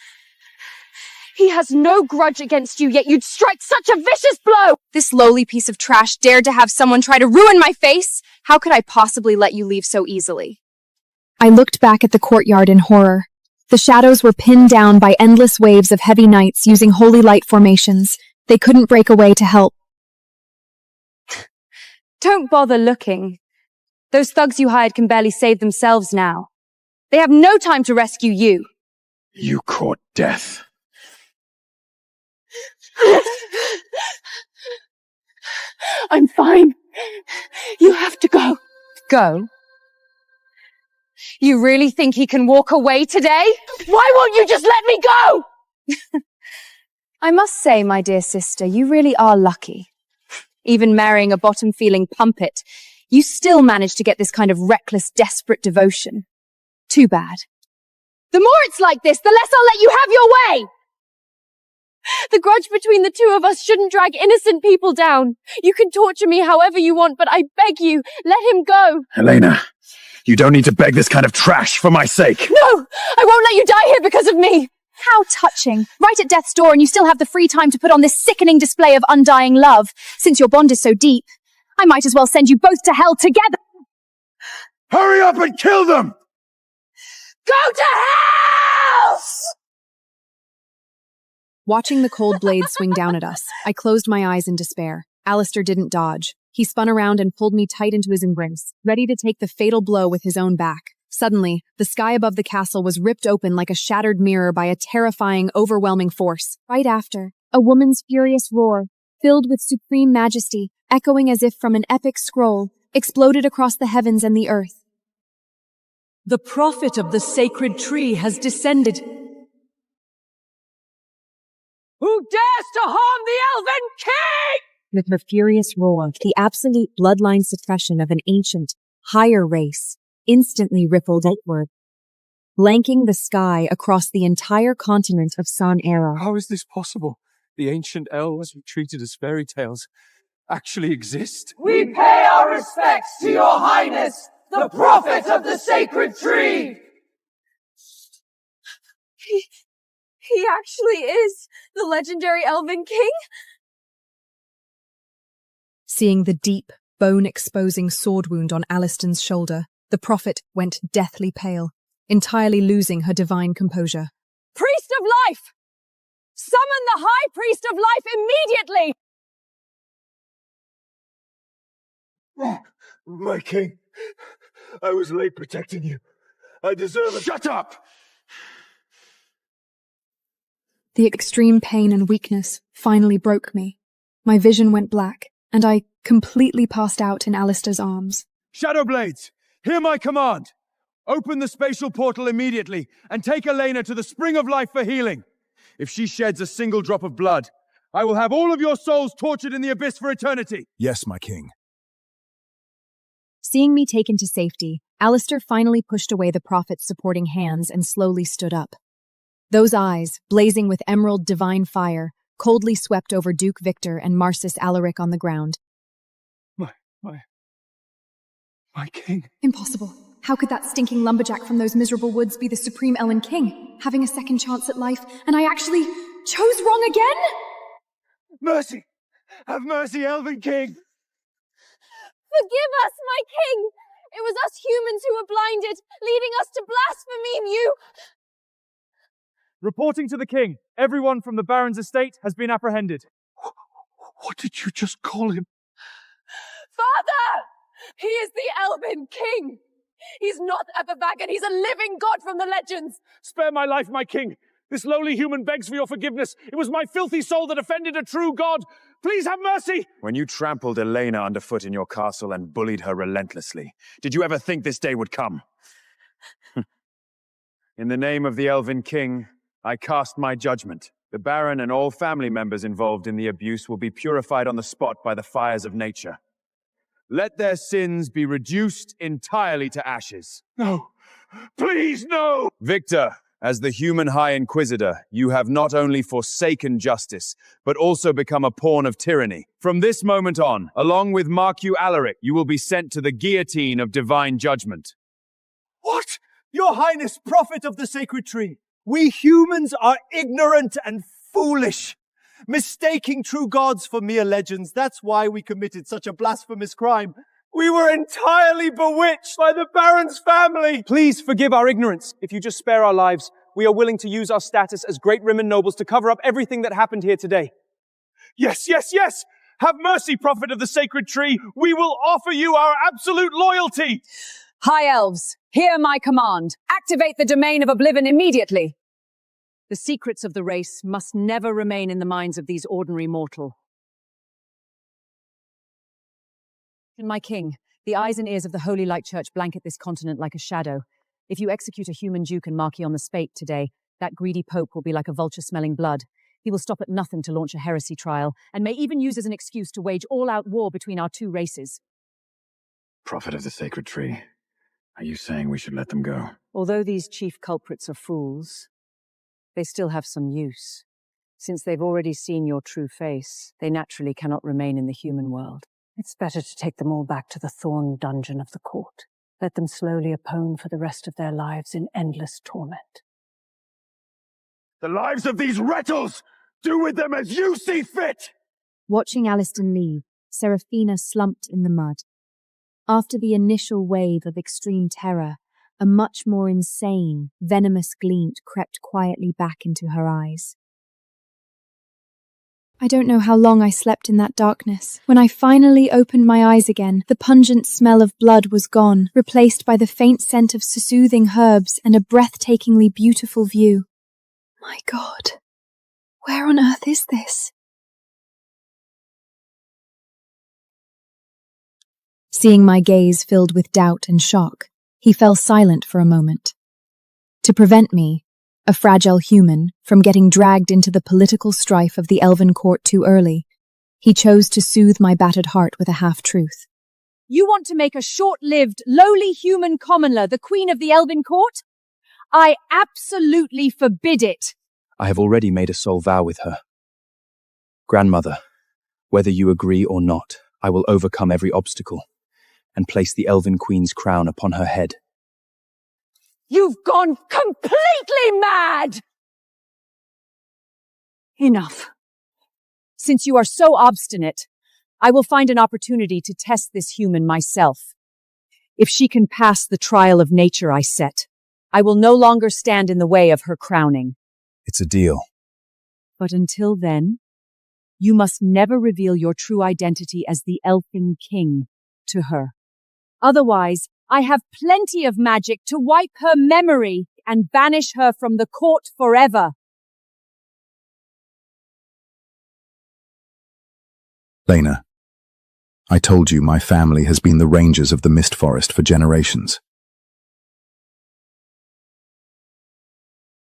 He has no grudge against you, yet you'd strike such a vicious blow! This lowly piece of trash dared to have someone try to ruin my face? How could I possibly let you leave so easily? I looked back at the courtyard in horror. The shadows were pinned down by endless waves of heavy knights using holy light formations. They couldn't break away to help. Don't bother looking. Those thugs you hired can barely save themselves now. They have no time to rescue you. You court death. I'm fine. You have to go. Go? You really think he can walk away today? Why won't you just let me go? I must say, my dear sister, you really are lucky. Even marrying a bottom-feeling pumpet, you still managed to get this kind of reckless, desperate devotion. Too bad. The more it's like this, the less I'll let you have your way! The grudge between the two of us shouldn't drag innocent people down. You can torture me however you want, but I beg you, let him go. Helena, you don't need to beg this kind of trash for my sake. No! I won't let you die here because of me! How touching. Right at death's door and you still have the free time to put on this sickening display of undying love. Since your bond is so deep, I might as well send you both to hell together. Hurry up and kill them! Go to hell! Watching the cold blade swing down at us, I closed my eyes in despair. Alistair didn't dodge. He spun around and pulled me tight into his embrace, ready to take the fatal blow with his own back. Suddenly, the sky above the castle was ripped open like a shattered mirror by a terrifying, overwhelming force. Right after, a woman's furious roar, filled with supreme majesty, echoing as if from an epic scroll, exploded across the heavens and the earth. The prophet of the sacred tree has descended. Who dares to harm the Elven King? With her furious roar, the absolute bloodline suppression of an ancient, higher race instantly rippled outward, blanking the sky across the entire continent of San Era. How is this possible? The ancient elves we treated as fairy tales actually exist? We pay our respects to your highness, the prophet of the sacred tree! He actually is the legendary Elven King? Seeing the deep, bone-exposing sword wound on Aliston's shoulder, the prophet went deathly pale, entirely losing her divine composure. Priest of life! Summon the high priest of life immediately! My king, I was late protecting you. I deserve it. Shut up! The extreme pain and weakness finally broke me. My vision went black, and I completely passed out in Alistair's arms. Shadowblades, hear my command. Open the spatial portal immediately and take Elena to the Spring of Life for healing. If she sheds a single drop of blood, I will have all of your souls tortured in the abyss for eternity. Yes, my king. Seeing me taken to safety, Alistair finally pushed away the prophet's supporting hands and slowly stood up. Those eyes, blazing with emerald divine fire, coldly swept over Duke Victor and Marsis Alaric on the ground. My king. Impossible. How could that stinking lumberjack from those miserable woods be the supreme Elven king, having a second chance at life, and I actually chose wrong again? Mercy! Have mercy, Elven King! Forgive us, my king! It was us humans who were blinded, leading us to blaspheme you! Reporting to the king, everyone from the Baron's estate has been apprehended. What did you just call him? Father! He is the Elven king! He's not a Bavagan, he's a living god from the legends! Spare my life, my king! This lowly human begs for your forgiveness. It was my filthy soul that offended a true god. Please have mercy! When you trampled Elena underfoot in your castle and bullied her relentlessly, did you ever think this day would come? In the name of the Elven King, I cast my judgment. The Baron and all family members involved in the abuse will be purified on the spot by the fires of nature. Let their sins be reduced entirely to ashes. No! Please, no! Victor, as the human High Inquisitor, you have not only forsaken justice, but also become a pawn of tyranny. From this moment on, along with Marcu Alaric, you will be sent to the guillotine of divine judgment. What? Your Highness, Prophet of the Sacred Tree, we humans are ignorant and foolish, mistaking true gods for mere legends. That's why we committed such a blasphemous crime. We were entirely bewitched by the Baron's family. Please forgive our ignorance. If you just spare our lives, we are willing to use our status as great Rimmen nobles to cover up everything that happened here today. Yes, yes, yes! Have mercy, Prophet of the Sacred Tree! We will offer you our absolute loyalty! High Elves, hear my command. Activate the Domain of Oblivion immediately. The secrets of the race must never remain in the minds of these ordinary mortal. My king, the eyes and ears of the Holy Light Church blanket this continent like a shadow. If you execute a human duke and Marquis on the spate today, that greedy pope will be like a vulture smelling blood. He will stop at nothing to launch a heresy trial, and may even use as an excuse to wage all-out war between our two races. Prophet of the Sacred Tree, are you saying we should let them go? Although these chief culprits are fools, they still have some use. Since they've already seen your true face, they naturally cannot remain in the human world. It's better to take them all back to the thorn dungeon of the court. Let them slowly atone for the rest of their lives in endless torment. The lives of these wretches! Do with them as you see fit! Watching Alistair leave, Seraphina slumped in the mud. After the initial wave of extreme terror, a much more insane, venomous glint crept quietly back into her eyes. I don't know how long I slept in that darkness. When I finally opened my eyes again, the pungent smell of blood was gone, replaced by the faint scent of soothing herbs and a breathtakingly beautiful view. My God, where on earth is this? Seeing my gaze filled with doubt and shock, he fell silent for a moment. To prevent me, a fragile human, from getting dragged into the political strife of the Elven court too early, he chose to soothe my battered heart with a half-truth. You want to make a short-lived, lowly human commoner the queen of the Elven court? I absolutely forbid it. I have already made a soul vow with her. Grandmother, whether you agree or not, I will overcome every obstacle and place the Elven Queen's crown upon her head. You've gone completely mad! Enough. Since you are so obstinate, I will find an opportunity to test this human myself. If she can pass the trial of nature I set, I will no longer stand in the way of her crowning. It's a deal. But until then, you must never reveal your true identity as the Elfin King to her. Otherwise, I have plenty of magic to wipe her memory and banish her from the court forever. Lena, I told you my family has been the rangers of the Mist Forest for generations.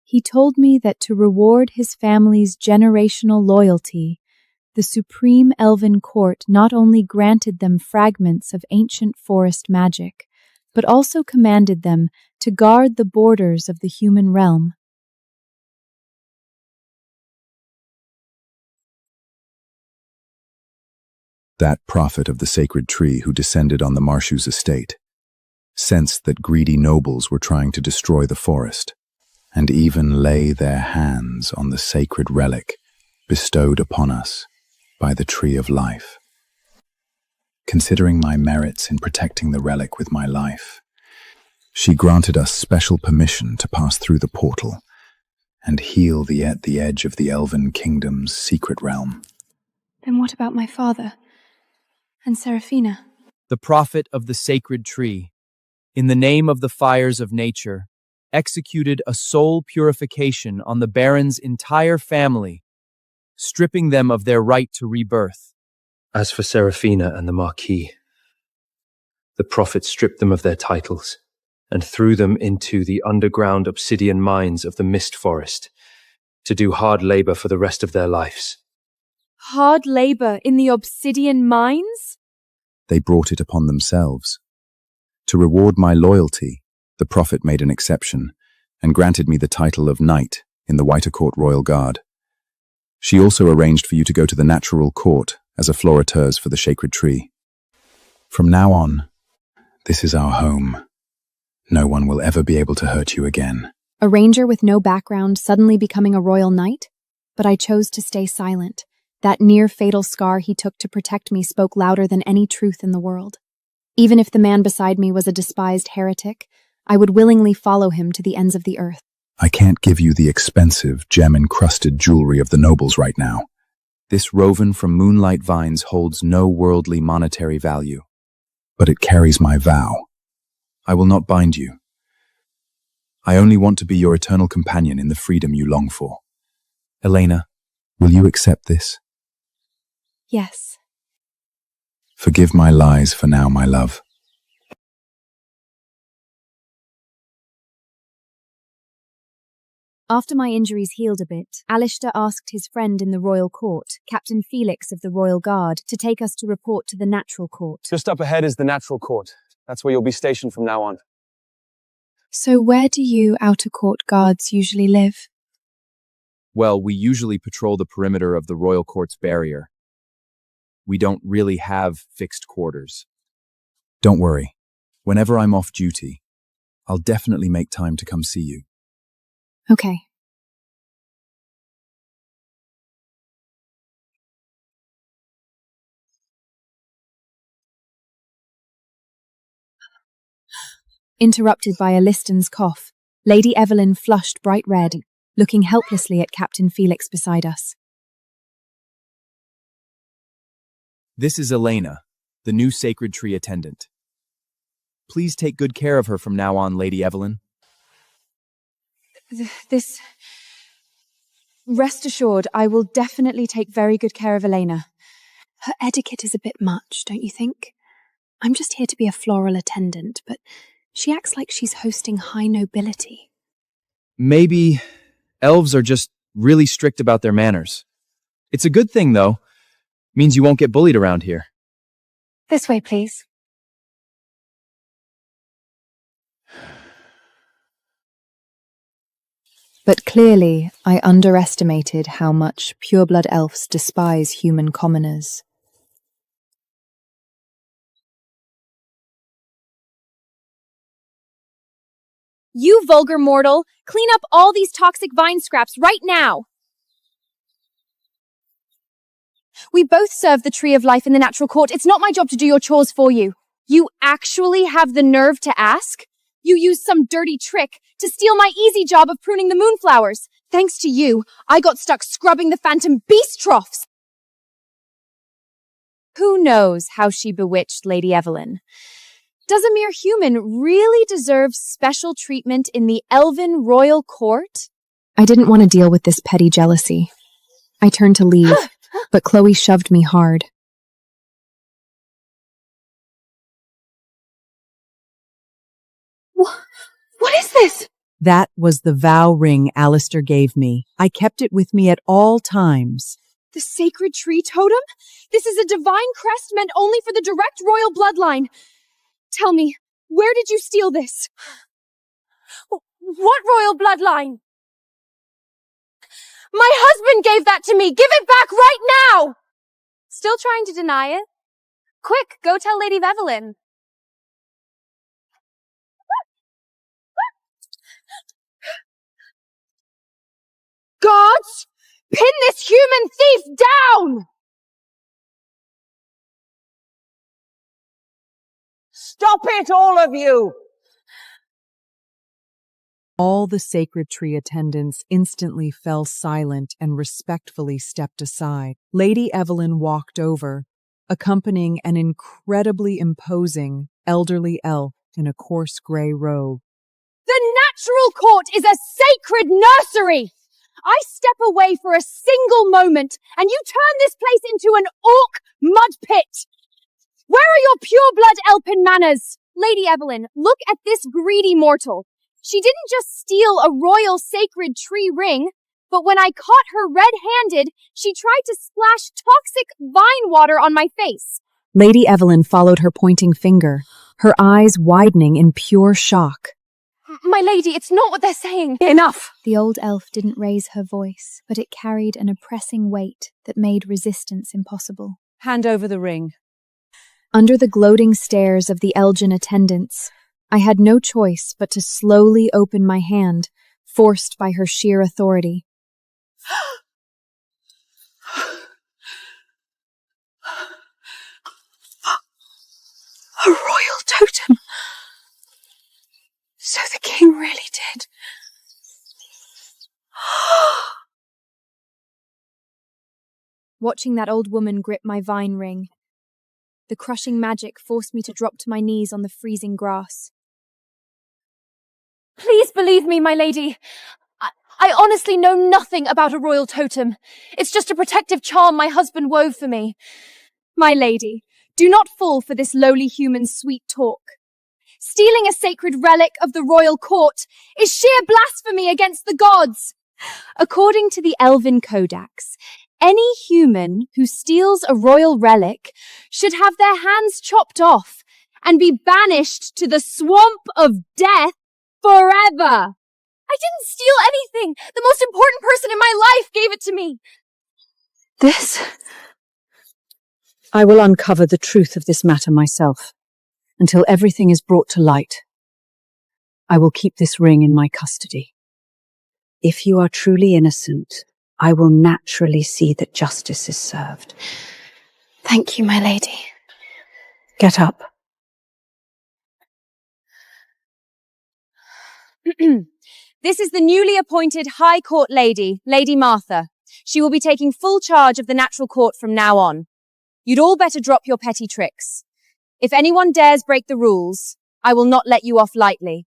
He told me that to reward his family's generational loyalty, the supreme elven court not only granted them fragments of ancient forest magic, but also commanded them to guard the borders of the human realm. That prophet of the sacred tree who descended on the Marshu's estate sensed that greedy nobles were trying to destroy the forest, and even lay their hands on the sacred relic bestowed upon us by the Tree of Life. Considering my merits in protecting the relic with my life, she granted us special permission to pass through the portal and heal at the edge of the Elven Kingdom's secret realm. Then what about my father and Seraphina? The prophet of the sacred tree, in the name of the fires of nature, executed a soul purification on the Baron's entire family, stripping them of their right to rebirth. As for Seraphina and the Marquis, the prophet stripped them of their titles and threw them into the underground obsidian mines of the Mist Forest to do hard labor for the rest of their lives. Hard labor in the obsidian mines? They brought it upon themselves. To reward my loyalty, the prophet made an exception and granted me the title of Knight in the Whiter Court Royal Guard. She also arranged for you to go to the natural court as a florateuse for the sacred tree. From now on, this is our home. No one will ever be able to hurt you again. A ranger with no background suddenly becoming a royal knight? But I chose to stay silent. That near-fatal scar he took to protect me spoke louder than any truth in the world. Even if the man beside me was a despised heretic, I would willingly follow him to the ends of the earth. I can't give you the expensive, gem-encrusted jewelry of the nobles right now. This roven from moonlight vines holds no worldly monetary value. But it carries my vow. I will not bind you. I only want to be your eternal companion in the freedom you long for. Elena, will you accept this? Yes. Forgive my lies for now, my love. After my injuries healed a bit, Alistair asked his friend in the royal court, Captain Felix of the Royal Guard, to take us to report to the natural court. Just up ahead is the natural court. That's where you'll be stationed from now on. So where do you outer court guards usually live? Well, we usually patrol the perimeter of the royal court's barrier. We don't really have fixed quarters. Don't worry. Whenever I'm off duty, I'll definitely make time to come see you. Okay. Interrupted by Aliston's cough, Lady Evelyn flushed bright red, looking helplessly at Captain Felix beside us. This is Elena, the new sacred tree attendant. Please take good care of her from now on, Lady Evelyn. Rest assured, I will definitely take very good care of Elena. Her etiquette is a bit much, don't you think? I'm just here to be a floral attendant, but she acts like she's hosting high nobility. Maybe elves are just really strict about their manners. It's a good thing, though. Means you won't get bullied around here. This way, please. But clearly, I underestimated how much pureblood elves despise human commoners. You vulgar mortal! Clean up all these toxic vine scraps right now! We both serve the Tree of Life in the natural court. It's not my job to do your chores for you. You actually have the nerve to ask? You used some dirty trick to steal my easy job of pruning the moonflowers. Thanks to you, I got stuck scrubbing the phantom beast troughs. Who knows how she bewitched Lady Evelyn? Does a mere human really deserve special treatment in the Elven royal court? I didn't want to deal with this petty jealousy. I turned to leave, but Chloe shoved me hard. What is this? That was the vow ring Alistair gave me. I kept it with me at all times. The sacred tree totem? This is a divine crest meant only for the direct royal bloodline. Tell me, where did you steal this? What royal bloodline? My husband gave that to me! Give it back right now! Still trying to deny it? Quick, go tell Lady Evelyn. Gods! Pin this human thief down! Stop it, all of you! All the sacred tree attendants instantly fell silent and respectfully stepped aside. Lady Evelyn walked over, accompanying an incredibly imposing elderly elf in a coarse grey robe. The natural court is a sacred nursery! I step away for a single moment, and you turn this place into an orc mud pit! Where are your pure-blood Elpin manners? Lady Evelyn, look at this greedy mortal. She didn't just steal a royal sacred tree ring, but when I caught her red-handed, she tried to splash toxic vine water on my face. Lady Evelyn followed her pointing finger, her eyes widening in pure shock. My lady, it's not what they're saying. Enough! The old elf didn't raise her voice, but it carried an oppressing weight that made resistance impossible. Hand over the ring. Under the gloating stares of the Elgin attendants, I had no choice but to slowly open my hand, forced by her sheer authority. A royal totem! So the king really did. Watching that old woman grip my vine ring, the crushing magic forced me to drop to my knees on the freezing grass. Please believe me, my lady. I honestly know nothing about a royal totem. It's just a protective charm my husband wove for me. My lady, do not fall for this lowly human's sweet talk. Stealing a sacred relic of the royal court is sheer blasphemy against the gods. According to the Elven Codex, any human who steals a royal relic should have their hands chopped off and be banished to the swamp of death forever. I didn't steal anything. The most important person in my life gave it to me. This? I will uncover the truth of this matter myself. Until everything is brought to light, I will keep this ring in my custody. If you are truly innocent, I will naturally see that justice is served. Thank you, my lady. Get up. This is the newly appointed High Court Lady, Lady Martha. She will be taking full charge of the natural court from now on. You'd all better drop your petty tricks. If anyone dares break the rules, I will not let you off lightly.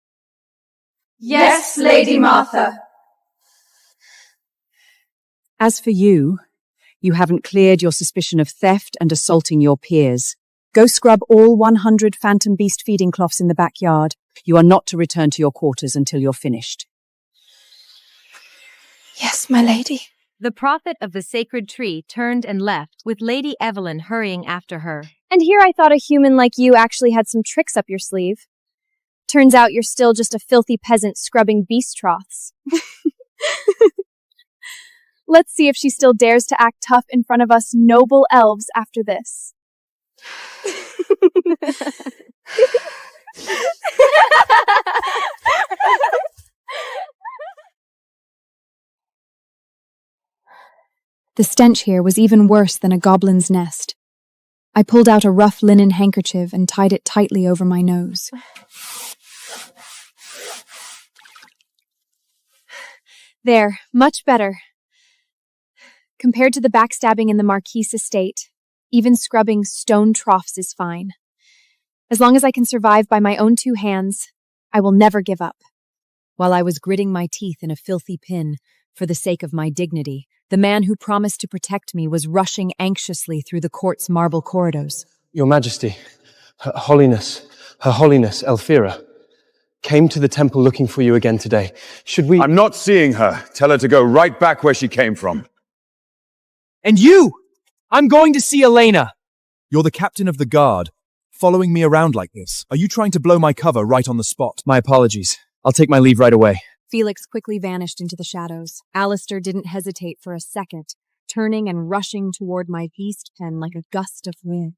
Yes, Lady Martha. As for you, you haven't cleared your suspicion of theft and assaulting your peers. Go scrub all 100 phantom beast feeding cloths in the backyard. You are not to return to your quarters until you're finished. Yes, my lady. The prophet of the sacred tree turned and left, with Lady Evelyn hurrying after her. And here I thought a human like you actually had some tricks up your sleeve. Turns out you're still just a filthy peasant scrubbing beast troughs. Let's see if she still dares to act tough in front of us noble elves after this. The stench here was even worse than a goblin's nest. I pulled out a rough linen handkerchief and tied it tightly over my nose. There, much better. Compared to the backstabbing in the Marquise estate, even scrubbing stone troughs is fine. As long as I can survive by my own two hands, I will never give up. While I was gritting my teeth in a filthy pin, for the sake of my dignity, the man who promised to protect me was rushing anxiously through the court's marble corridors. Your Majesty, Her Holiness Elphira. came to the temple looking for you again today. Should we— I'm not seeing her. Tell her to go right back where she came from. And you! I'm going to see Elena! You're the captain of the guard. Following me around like this. Are you trying to blow my cover right on the spot? My apologies. I'll take my leave right away. Felix quickly vanished into the shadows. Alistair didn't hesitate for a second, turning and rushing toward my beast pen like a gust of wind.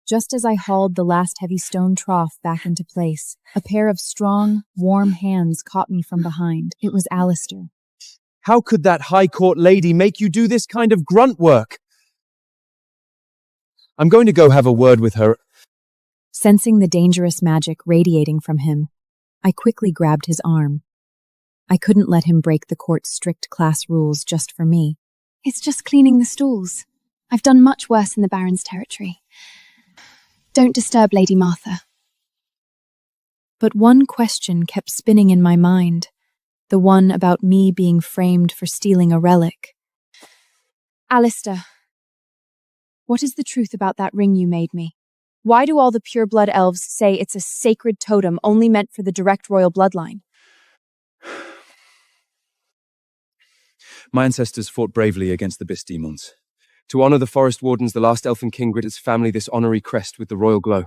Just as I hauled the last heavy stone trough back into place, a pair of strong, warm hands caught me from behind. It was Alistair. How could that High Court lady make you do this kind of grunt work? I'm going to go have a word with her. Sensing the dangerous magic radiating from him, I quickly grabbed his arm. I couldn't let him break the court's strict class rules just for me. It's just cleaning the stalls. I've done much worse in the Baron's territory. Don't disturb Lady Martha. But one question kept spinning in my mind, the one about me being framed for stealing a relic. Alistair, what is the truth about that ring you made me? Why do all the pure-blood elves say it's a sacred totem only meant for the direct royal bloodline? My ancestors fought bravely against the Beast demons. To honor the forest wardens, the last elfin king grit his family this honorary crest with the royal glow.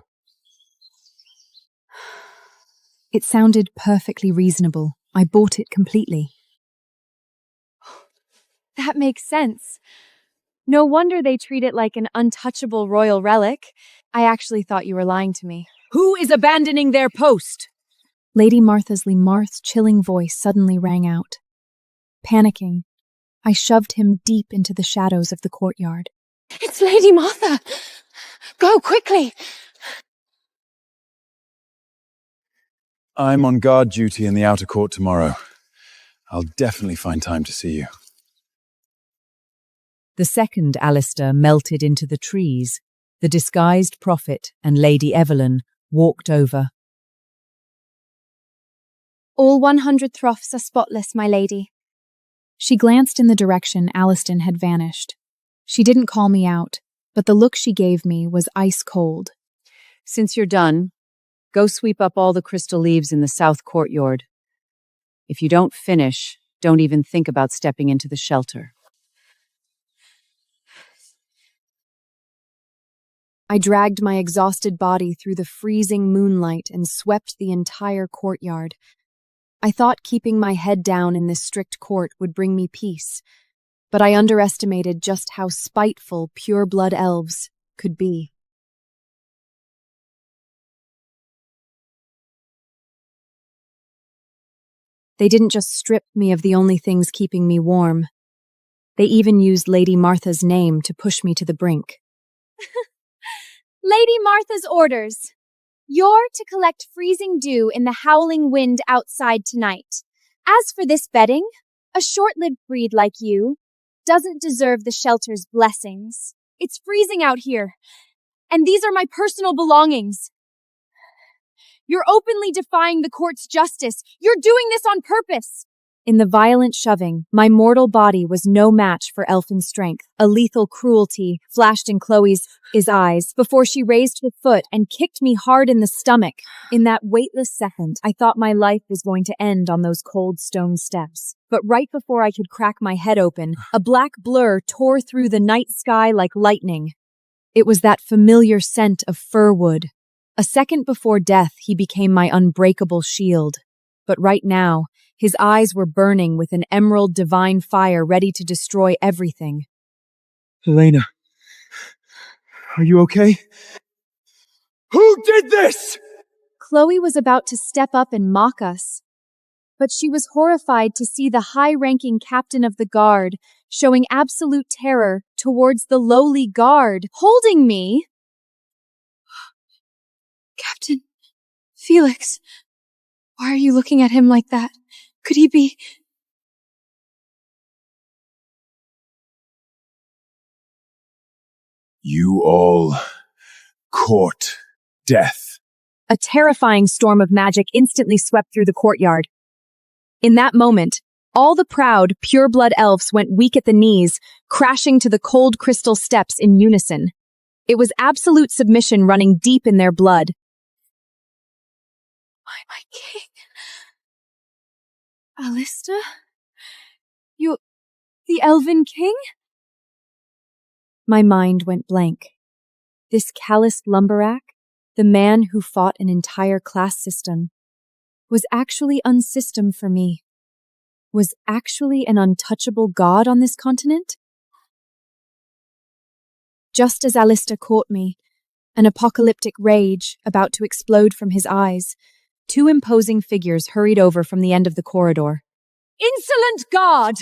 It sounded perfectly reasonable. I bought it completely. That makes sense. No wonder they treat it like an untouchable royal relic. I actually thought you were lying to me. Who is abandoning their post? Lady Martha's chilling voice suddenly rang out. Panicking, I shoved him deep into the shadows of the courtyard. It's Lady Martha! Go quickly! I'm on guard duty in the outer court tomorrow. I'll definitely find time to see you. The second Alistair melted into the trees. The disguised prophet and Lady Evelyn walked over. All 100 troughs are spotless, my lady. She glanced in the direction Aliston had vanished. She didn't call me out, but the look she gave me was ice cold. Since you're done, go sweep up all the crystal leaves in the south courtyard. If you don't finish, don't even think about stepping into the shelter. I dragged my exhausted body through the freezing moonlight and swept the entire courtyard. I thought keeping my head down in this strict court would bring me peace, but I underestimated just how spiteful pure-blood elves could be. They didn't just strip me of the only things keeping me warm. They even used Lady Martha's name to push me to the brink. Lady Martha's orders. You're to collect freezing dew in the howling wind outside tonight. As for this bedding, a short-lived breed like you doesn't deserve the shelter's blessings. It's freezing out here, and these are my personal belongings. You're openly defying the court's justice. You're doing this on purpose. In the violent shoving, my mortal body was no match for elfin strength. A lethal cruelty flashed in Chloe's eyes before she raised her foot and kicked me hard in the stomach. In that weightless second, I thought my life was going to end on those cold stone steps. But right before I could crack my head open, a black blur tore through the night sky like lightning. It was that familiar scent of fir wood. A second before death, he became my unbreakable shield. But right now, his eyes were burning with an emerald divine fire ready to destroy everything. Elena, are you okay? Who did this? Chloe was about to step up and mock us, but she was horrified to see the high-ranking captain of the guard showing absolute terror towards the lowly guard, holding me. Captain Felix, why are you looking at him like that? Could he be... You all court death. A terrifying storm of magic instantly swept through the courtyard. In that moment, all the proud, pure-blood elves went weak at the knees, crashing to the cold crystal steps in unison. It was absolute submission running deep in their blood. My king, Alistair? You're the Elven King? My mind went blank. This calloused lumberjack, the man who fought an entire class system, was actually unsystem for me. Was actually an untouchable god on this continent? Just as Alistair caught me, an apocalyptic rage about to explode from his eyes, two imposing figures hurried over from the end of the corridor. Insolent guard!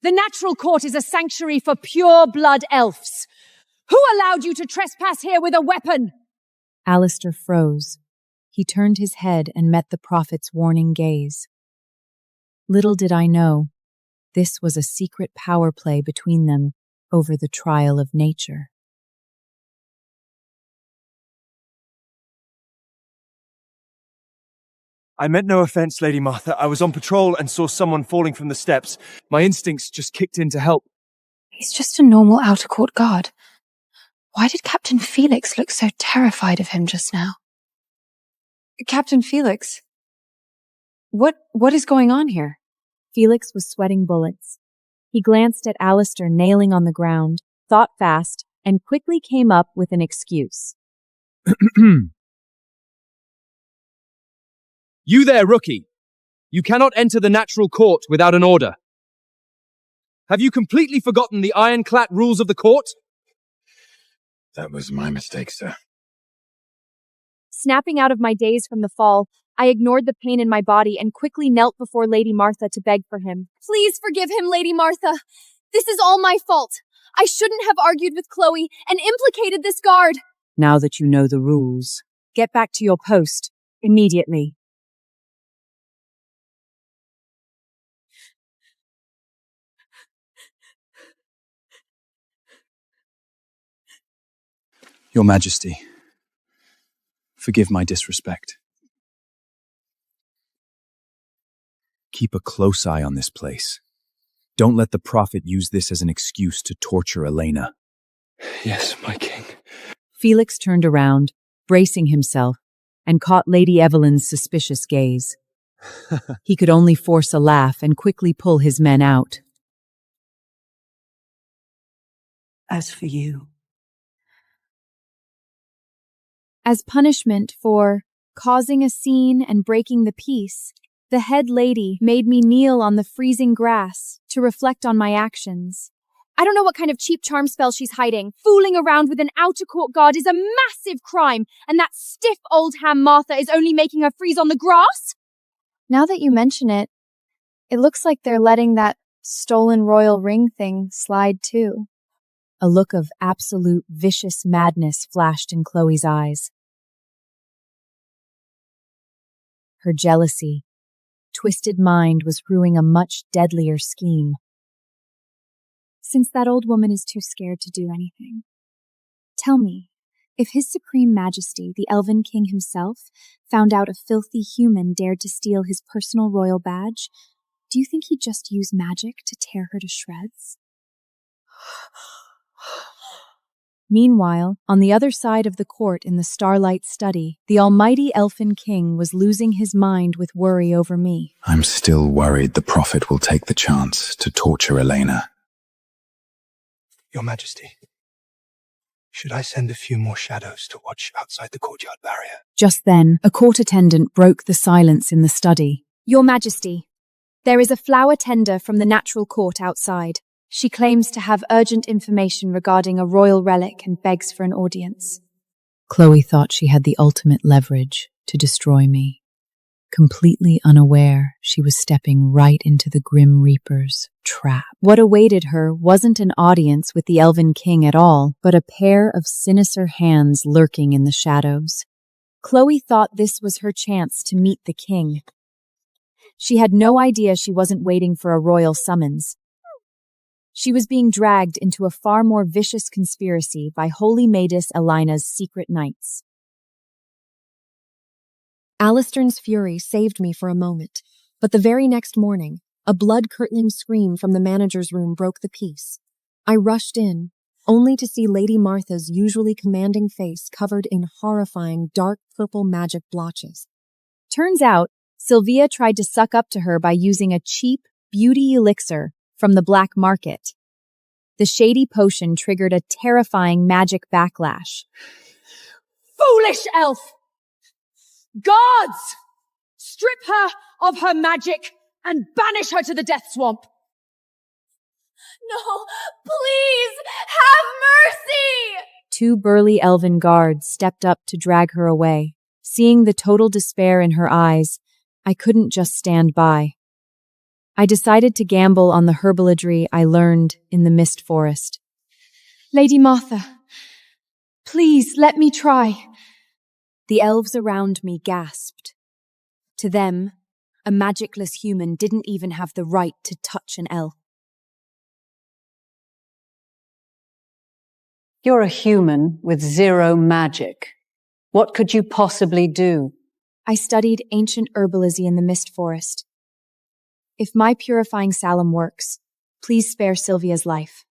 The natural court is a sanctuary for pure-blood elves. Who allowed you to trespass here with a weapon? Alistair froze. He turned his head and met the prophet's warning gaze. Little did I know, this was a secret power play between them over the trial of nature. I meant no offense, Lady Martha. I was on patrol and saw someone falling from the steps. My instincts just kicked in to help. He's just a normal outer court guard. Why did Captain Felix look so terrified of him just now? Captain Felix? What is going on here? Felix was sweating bullets. He glanced at Alistair nailing on the ground, thought fast, and quickly came up with an excuse. You there, rookie! You cannot enter the natural court without an order. Have you completely forgotten the ironclad rules of the court? That was my mistake, sir. Snapping out of my daze from the fall, I ignored the pain in my body and quickly knelt before Lady Martha to beg for him. Please forgive him, Lady Martha. This is all my fault. I shouldn't have argued with Chloe and implicated this guard. Now that you know the rules, get back to your post immediately. Your Majesty, forgive my disrespect. Keep a close eye on this place. Don't let the prophet use this as an excuse to torture Elena. Yes, my king. Felix turned around, bracing himself, and caught Lady Evelyn's suspicious gaze. He could only force a laugh and quickly pull his men out. As for you, As punishment for causing a scene and breaking the peace, the head lady made me kneel on the freezing grass to reflect on my actions. I don't know what kind of cheap charm spell she's hiding. Fooling around with an outer court guard is a massive crime, and that stiff old ham Martha is only making her freeze on the grass? Now that you mention it, it looks like they're letting that stolen royal ring thing slide too. A look of absolute vicious madness flashed in Chloe's eyes. Her jealousy, twisted mind was brewing a much deadlier scheme. Since that old woman is too scared to do anything, tell me, if His Supreme Majesty, the Elven King himself, found out a filthy human dared to steal his personal royal badge, do you think he'd just use magic to tear her to shreds? Meanwhile, on the other side of the court in the starlight study, the almighty Elfin King was losing his mind with worry over me. I'm still worried the prophet will take the chance to torture Elena. Your Majesty, should I send a few more shadows to watch outside the courtyard barrier? Just then, a court attendant broke the silence in the study. Your Majesty, there is a flower tender from the natural court outside. She claims to have urgent information regarding a royal relic and begs for an audience. Chloe thought she had the ultimate leverage to destroy me. Completely unaware, she was stepping right into the Grim Reaper's trap. What awaited her wasn't an audience with the Elven King at all, but a pair of sinister hands lurking in the shadows. Chloe thought this was her chance to meet the king. She had no idea she wasn't waiting for a royal summons. She was being dragged into a far more vicious conspiracy by Holy Maidess Elina's secret knights. Alistair's fury saved me for a moment, but the very next morning, a blood-curdling scream from the manager's room broke the peace. I rushed in, only to see Lady Martha's usually commanding face covered in horrifying dark purple magic blotches. Turns out, Sylvia tried to suck up to her by using a cheap beauty elixir from the black market. The shady potion triggered a terrifying magic backlash. Foolish elf! Guards! Strip her of her magic and banish her to the death swamp. No, please, have mercy! 2 burly elven guards stepped up to drag her away. Seeing the total despair in her eyes, I couldn't just stand by. I decided to gamble on the herbaladry I learned in the Mist Forest. Lady Martha, please let me try. The elves around me gasped. To them, a magicless human didn't even have the right to touch an elf. You're a human with 0 magic. What could you possibly do? I studied ancient herbalism in the Mist Forest. If my purifying salem works, please spare Sylvia's life.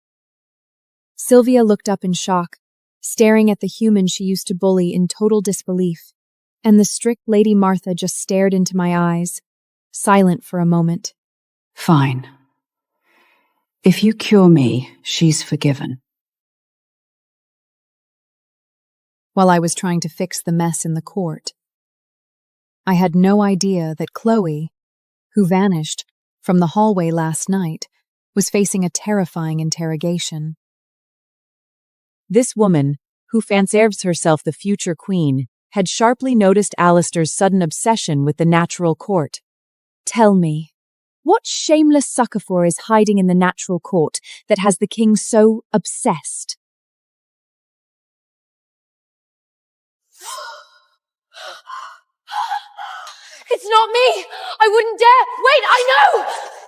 Sylvia looked up in shock, staring at the human she used to bully in total disbelief, and the strict Lady Martha just stared into my eyes, silent for a moment. Fine. If you cure me, she's forgiven. While I was trying to fix the mess in the court, I had no idea that Chloe, who vanished from the hallway last night, was facing a terrifying interrogation. This woman, who fancies herself the future queen, had sharply noticed Alistair's sudden obsession with the natural court. Tell me, what shameless succour is hiding in the natural court that has the king so obsessed? It's not me! I wouldn't dare! Wait, I know!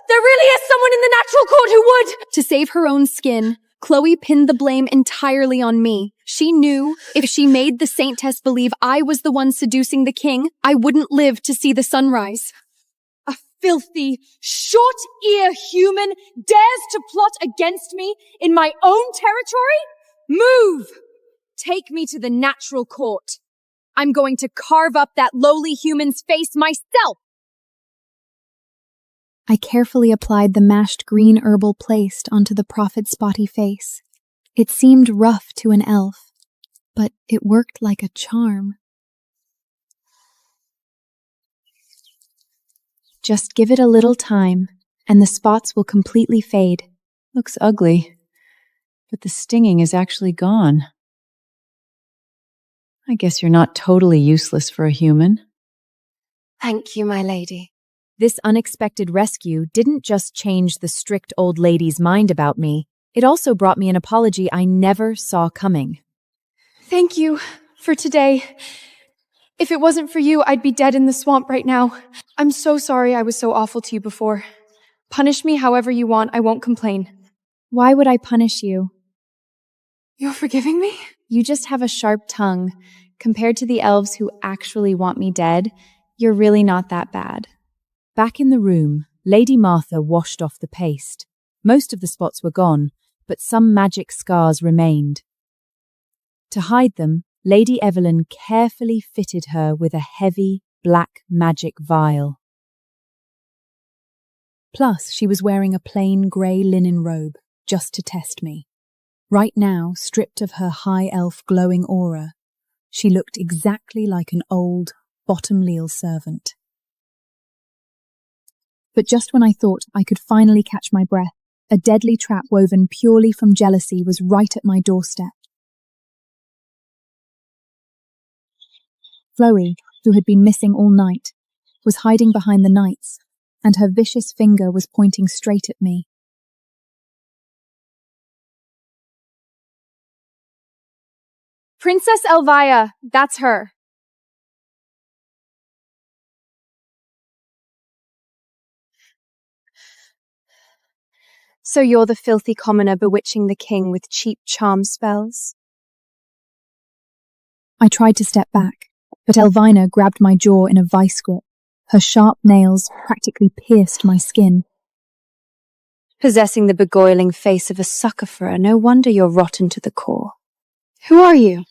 There really is someone in the natural court who would! To save her own skin, Chloe pinned the blame entirely on me. She knew if she made the saintess believe I was the one seducing the king, I wouldn't live to see the sunrise. A filthy, short-ear human dares to plot against me in my own territory? Move! Take me to the natural court. I'm going to carve up that lowly human's face myself! I carefully applied the mashed green herbal paste onto the prophet's spotty face. It seemed rough to an elf, but it worked like a charm. Just give it a little time, and the spots will completely fade. Looks ugly, but the stinging is actually gone. I guess you're not totally useless for a human. Thank you, my lady. This unexpected rescue didn't just change the strict old lady's mind about me, it also brought me an apology I never saw coming. Thank you for today. If it wasn't for you, I'd be dead in the swamp right now. I'm so sorry I was so awful to you before. Punish me however you want, I won't complain. Why would I punish you? You're forgiving me? You just have a sharp tongue. Compared to the elves who actually want me dead, you're really not that bad. Back in the room, Lady Martha washed off the paste. Most of the spots were gone, but some magic scars remained. To hide them, Lady Evelyn carefully fitted her with a heavy, black magic vial. Plus, she was wearing a plain grey linen robe, just to test me. Right now, stripped of her high elf glowing aura, she looked exactly like an old, bottom-leal servant. But just when I thought I could finally catch my breath, a deadly trap woven purely from jealousy was right at my doorstep. Chloe, who had been missing all night, was hiding behind the knights, and her vicious finger was pointing straight at me. Princess Elvira, that's her. So you're the filthy commoner bewitching the king with cheap charm spells? I tried to step back, but Elvina grabbed my jaw in a vice grip. Her sharp nails practically pierced my skin. Possessing the beguiling face of a succour, no wonder you're rotten to the core. Who are you?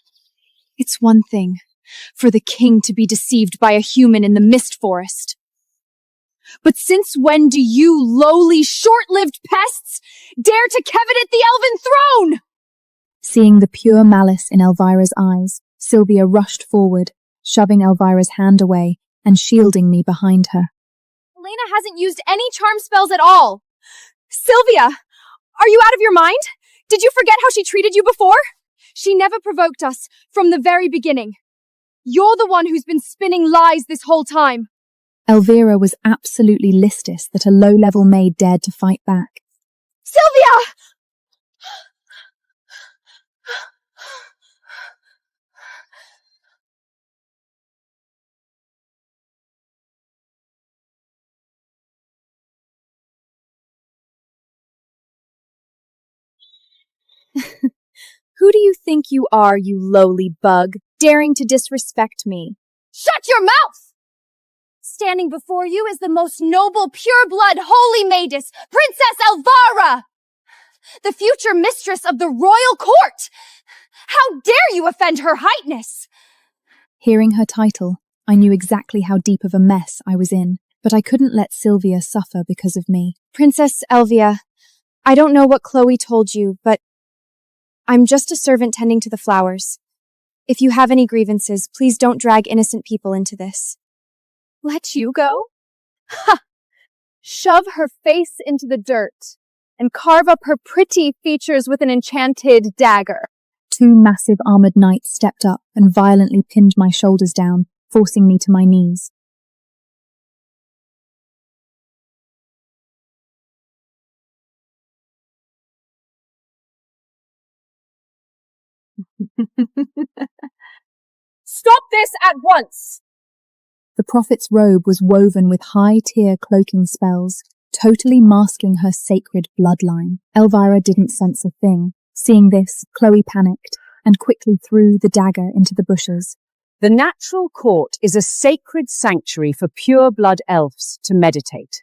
It's one thing for the king to be deceived by a human in the Mist Forest. But since when do you lowly, short-lived pests dare to covet the elven throne? Seeing the pure malice in Elvira's eyes, Sylvia rushed forward, shoving Elvira's hand away and shielding me behind her. Elena hasn't used any charm spells at all. Sylvia, are you out of your mind? Did you forget how she treated you before? She never provoked us from the very beginning. You're the one who's been spinning lies this whole time. Elvira was absolutely listless that a low-level maid dared to fight back. Sylvia! Who do you think you are, you lowly bug, daring to disrespect me? Shut your mouth! Standing before you is the most noble, pure-blood, holy maidess, Princess Elvira! The future mistress of the royal court! How dare you offend her highness! Hearing her title, I knew exactly how deep of a mess I was in, but I couldn't let Sylvia suffer because of me. Princess Elvia, I don't know what Chloe told you, but I'm just a servant tending to the flowers. If you have any grievances, please don't drag innocent people into this. Let you go? Ha! Shove her face into the dirt and carve up her pretty features with an enchanted dagger. Two massive armored knights stepped up and violently pinned my shoulders down, forcing me to my knees. Stop this at once! The prophet's robe was woven with high-tier cloaking spells, totally masking her sacred bloodline. Elvira didn't sense a thing. Seeing this, Chloe panicked and quickly threw the dagger into the bushes. The natural court is a sacred sanctuary for pure-blood elves to meditate.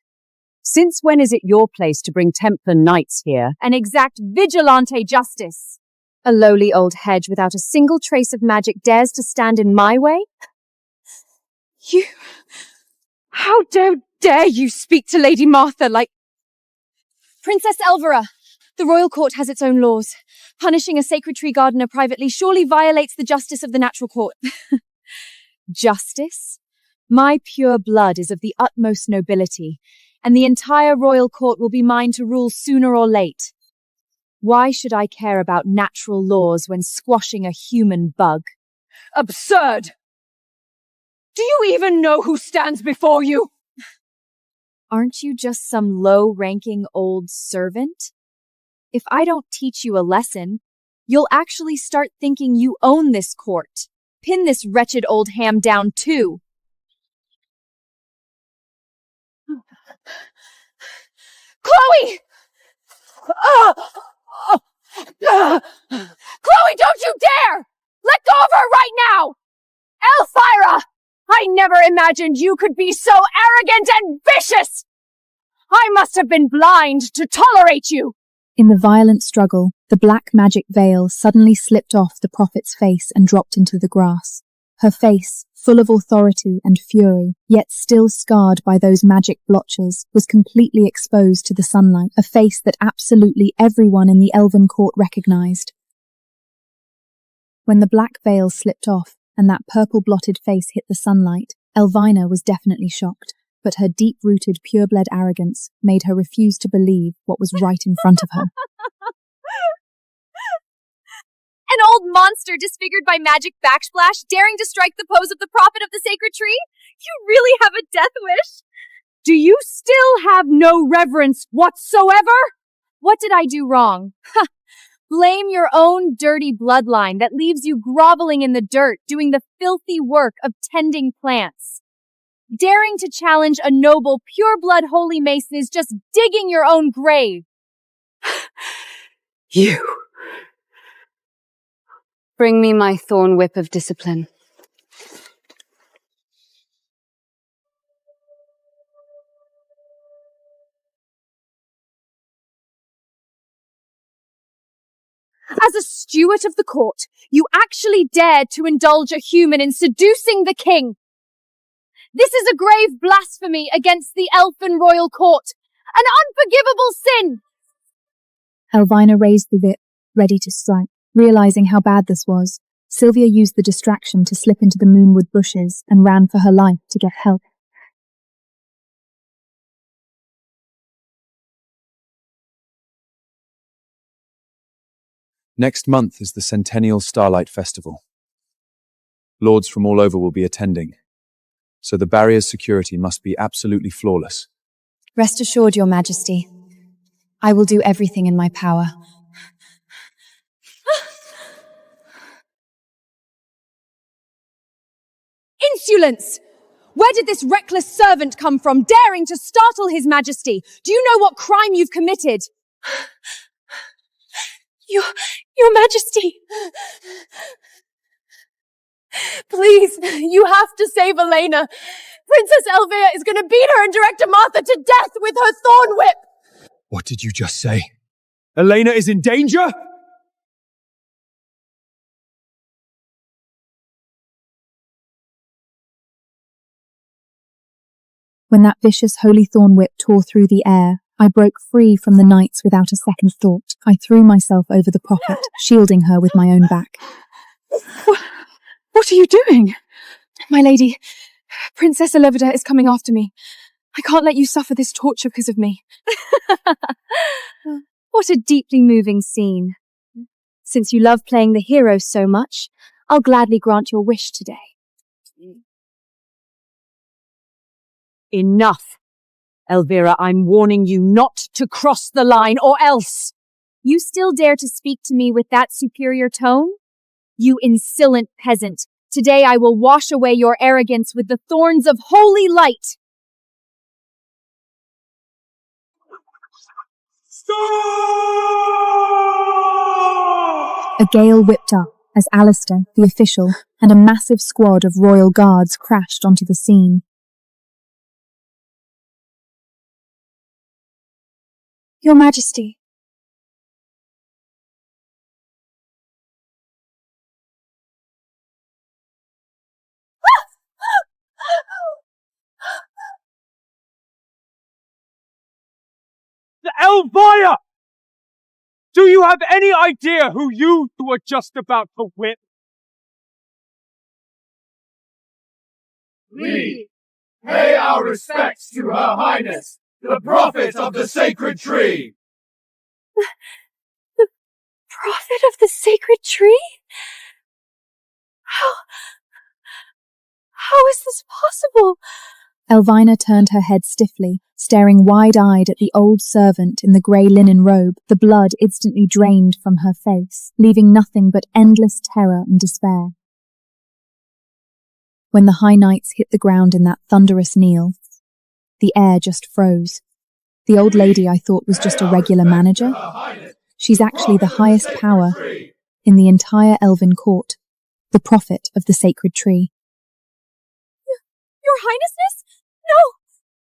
Since when is it your place to bring Templar knights here and exact vigilante justice? A lowly old hedge without a single trace of magic dares to stand in my way? You... How dare you speak to Lady Martha like... Princess Elvira, the royal court has its own laws. Punishing a sacred tree gardener privately surely violates the justice of the natural court. Justice? My pure blood is of the utmost nobility, and the entire royal court will be mine to rule sooner or late. Why should I care about natural laws when squashing a human bug? Absurd! Do you even know who stands before you? Aren't you just some low-ranking old servant? If I don't teach you a lesson, you'll actually start thinking you own this court. Pin this wretched old ham down too. Chloe! Chloe, don't you dare! Let go of her right now! Elvira! I never imagined you could be so arrogant and vicious! I must have been blind to tolerate you! In the violent struggle, the black magic veil suddenly slipped off the prophet's face and dropped into the grass. Her face, full of authority and fury, yet still scarred by those magic blotches, was completely exposed to the sunlight, a face that absolutely everyone in the elven court recognized. When the black veil slipped off and that purple-blotted face hit the sunlight, Elvina was definitely shocked, but her deep-rooted, pure-blood arrogance made her refuse to believe what was right in front of her. An old monster disfigured by magic backsplash daring to strike the pose of the prophet of the sacred tree? You really have a death wish? Do you still have no reverence whatsoever? What did I do wrong? Blame your own dirty bloodline that leaves you groveling in the dirt doing the filthy work of tending plants. Daring to challenge a noble, pure-blood holy mason is just digging your own grave. You. Bring me my thorn whip of discipline. As a steward of the court, you actually dared to indulge a human in seducing the king. This is a grave blasphemy against the elfin royal court. An unforgivable sin! Elvina raised the whip, ready to strike. Realizing how bad this was, Sylvia used the distraction to slip into the moonwood bushes and ran for her life to get help. Next month is the Centennial Starlight Festival. Lords from all over will be attending, so the barrier's security must be absolutely flawless. Rest assured, Your Majesty, I will do everything in my power. Insolence! Where did this reckless servant come from, daring to startle His Majesty? Do you know what crime you've committed? Your Majesty! Please, you have to save Elena. Princess Elvira is going to beat her and Director Martha to death with her thorn whip. What did you just say? Elena is in danger? When that vicious holy thorn whip tore through the air, I broke free from the knights without a second thought. I threw myself over the prophet, shielding her with my own back. What are you doing? My lady, Princess Elvira is coming after me. I can't let you suffer this torture because of me. What a deeply moving scene. Since you love playing the hero so much, I'll gladly grant your wish today. Enough! Elvira, I'm warning you not to cross the line, or else! You still dare to speak to me with that superior tone? You insolent peasant! Today I will wash away your arrogance with the thorns of holy light! A gale whipped up as Alistair, the official, and a massive squad of royal guards crashed onto the scene. Your Majesty. Elvira! Do you have any idea who you were just about to whip? We pay our respects to Her Highness, the Prophet of the Sacred Tree! The Prophet of the Sacred Tree? How is this possible? Elvina turned her head stiffly, staring wide-eyed at the old servant in the grey linen robe. The blood instantly drained from her face, leaving nothing but endless terror and despair. When the High Knights hit the ground in that thunderous kneel, the air just froze. The old lady I thought was just a regular manager. She's actually the highest power in the entire elven court, the Prophet of the Sacred Tree. Your Highnessness? No!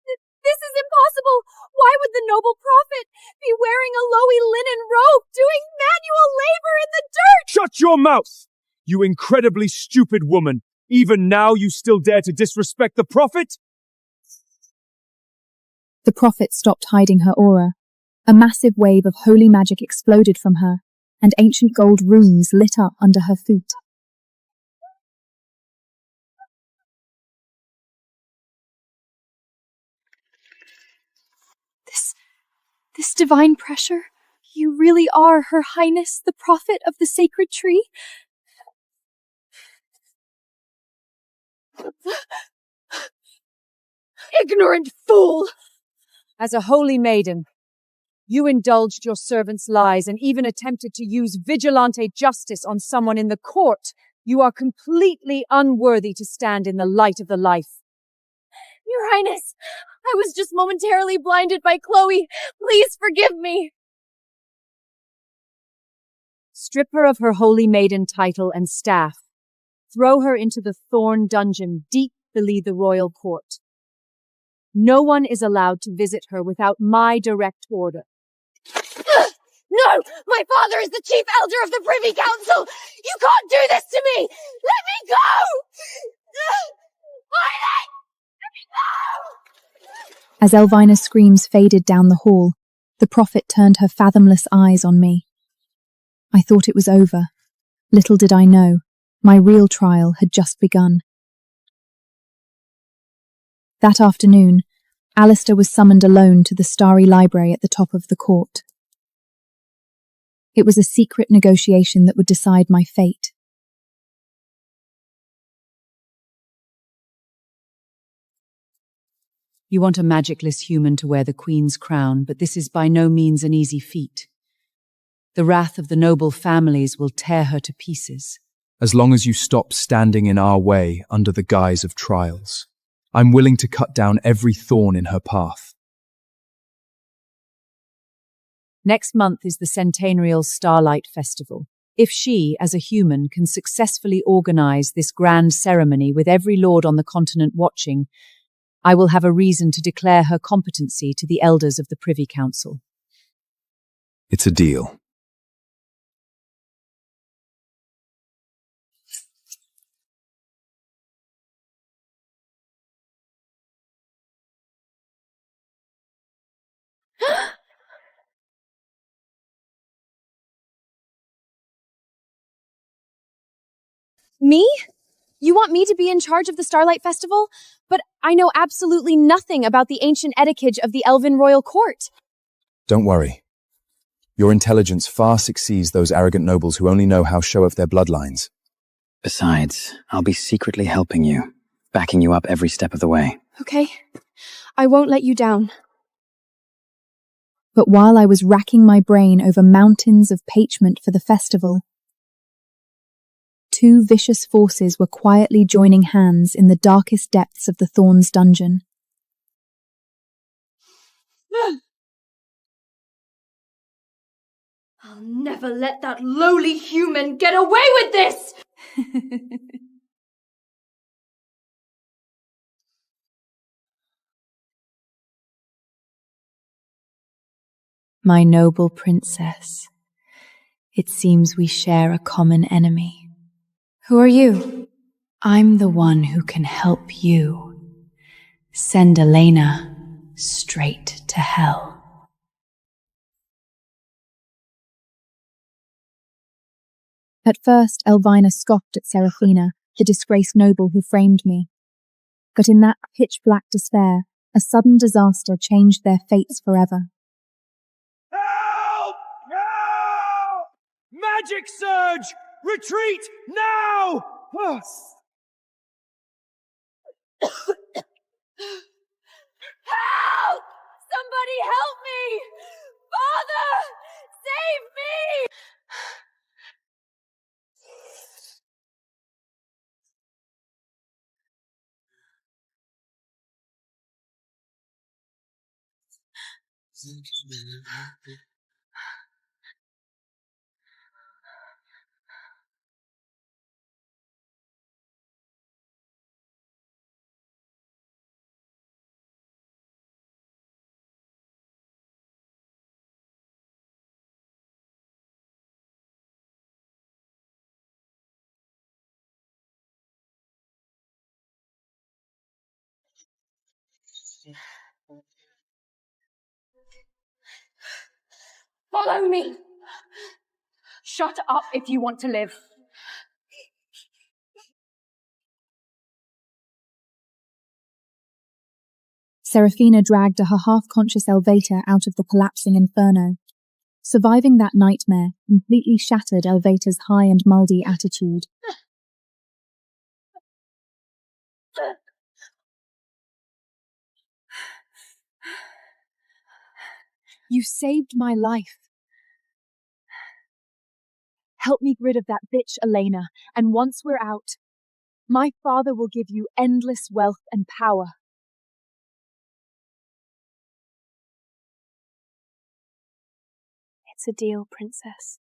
This is impossible! Why would the noble prophet be wearing a lowy linen robe, doing manual labor in the dirt? Shut your mouth! You incredibly stupid woman! Even now you still dare to disrespect the prophet? The prophet stopped hiding her aura. A massive wave of holy magic exploded from her, and ancient gold runes lit up under her feet. This divine pressure? You really are Her Highness, the Prophet of the Sacred Tree? Ignorant fool! As a holy maiden, you indulged your servant's lies and even attempted to use vigilante justice on someone in the court. You are completely unworthy to stand in the light of the life. Your Highness, I was just momentarily blinded by Chloe. Please forgive me. Strip her of her holy maiden title and staff. Throw her into the thorn dungeon deep beneath the royal court. No one is allowed to visit her without my direct order. No! My father is the chief elder of the Privy Council! You can't do this to me! Let me go! Highness! As Elvina's screams faded down the hall, the prophet turned her fathomless eyes on me. I thought it was over. Little did I know, my real trial had just begun. That afternoon, Alistair was summoned alone to the starry library at the top of the court. It was a secret negotiation that would decide my fate. You want a magicless human to wear the Queen's crown, but this is by no means an easy feat. The wrath of the noble families will tear her to pieces. As long as you stop standing in our way under the guise of trials, I'm willing to cut down every thorn in her path. Next month is the centenarial Starlight Festival. If she, as a human, can successfully organize this grand ceremony with every lord on the continent watching, I will have a reason to declare her competency to the elders of the Privy Council. It's a deal. Me? You want me to be in charge of the Starlight Festival? But I know absolutely nothing about the ancient etiquette of the Elven royal court. Don't worry. Your intelligence far succeeds those arrogant nobles who only know how to show off their bloodlines. Besides, I'll be secretly helping you, backing you up every step of the way. Okay, I won't let you down. But while I was racking my brain over mountains of parchment for the festival, two vicious forces were quietly joining hands in the darkest depths of the Thorns dungeon. I'll never let that lowly human get away with this! My noble princess, it seems we share a common enemy. Who are you? I'm the one who can help you. Send Elena straight to hell. At first, Elvina scoffed at Seraphina, the disgraced noble who framed me. But in that pitch-black despair, a sudden disaster changed their fates forever. Help! Help! Magic surge! Retreat now! Help! Somebody help me! Father! Save me! Follow me! Shut up if you want to live. Seraphina dragged her half-conscious Elvata out of the collapsing inferno. Surviving that nightmare completely shattered Elvata's high and mouldy attitude. You saved my life. Help me rid of that bitch, Elena, and once we're out, my father will give you endless wealth and power. It's a deal, princess.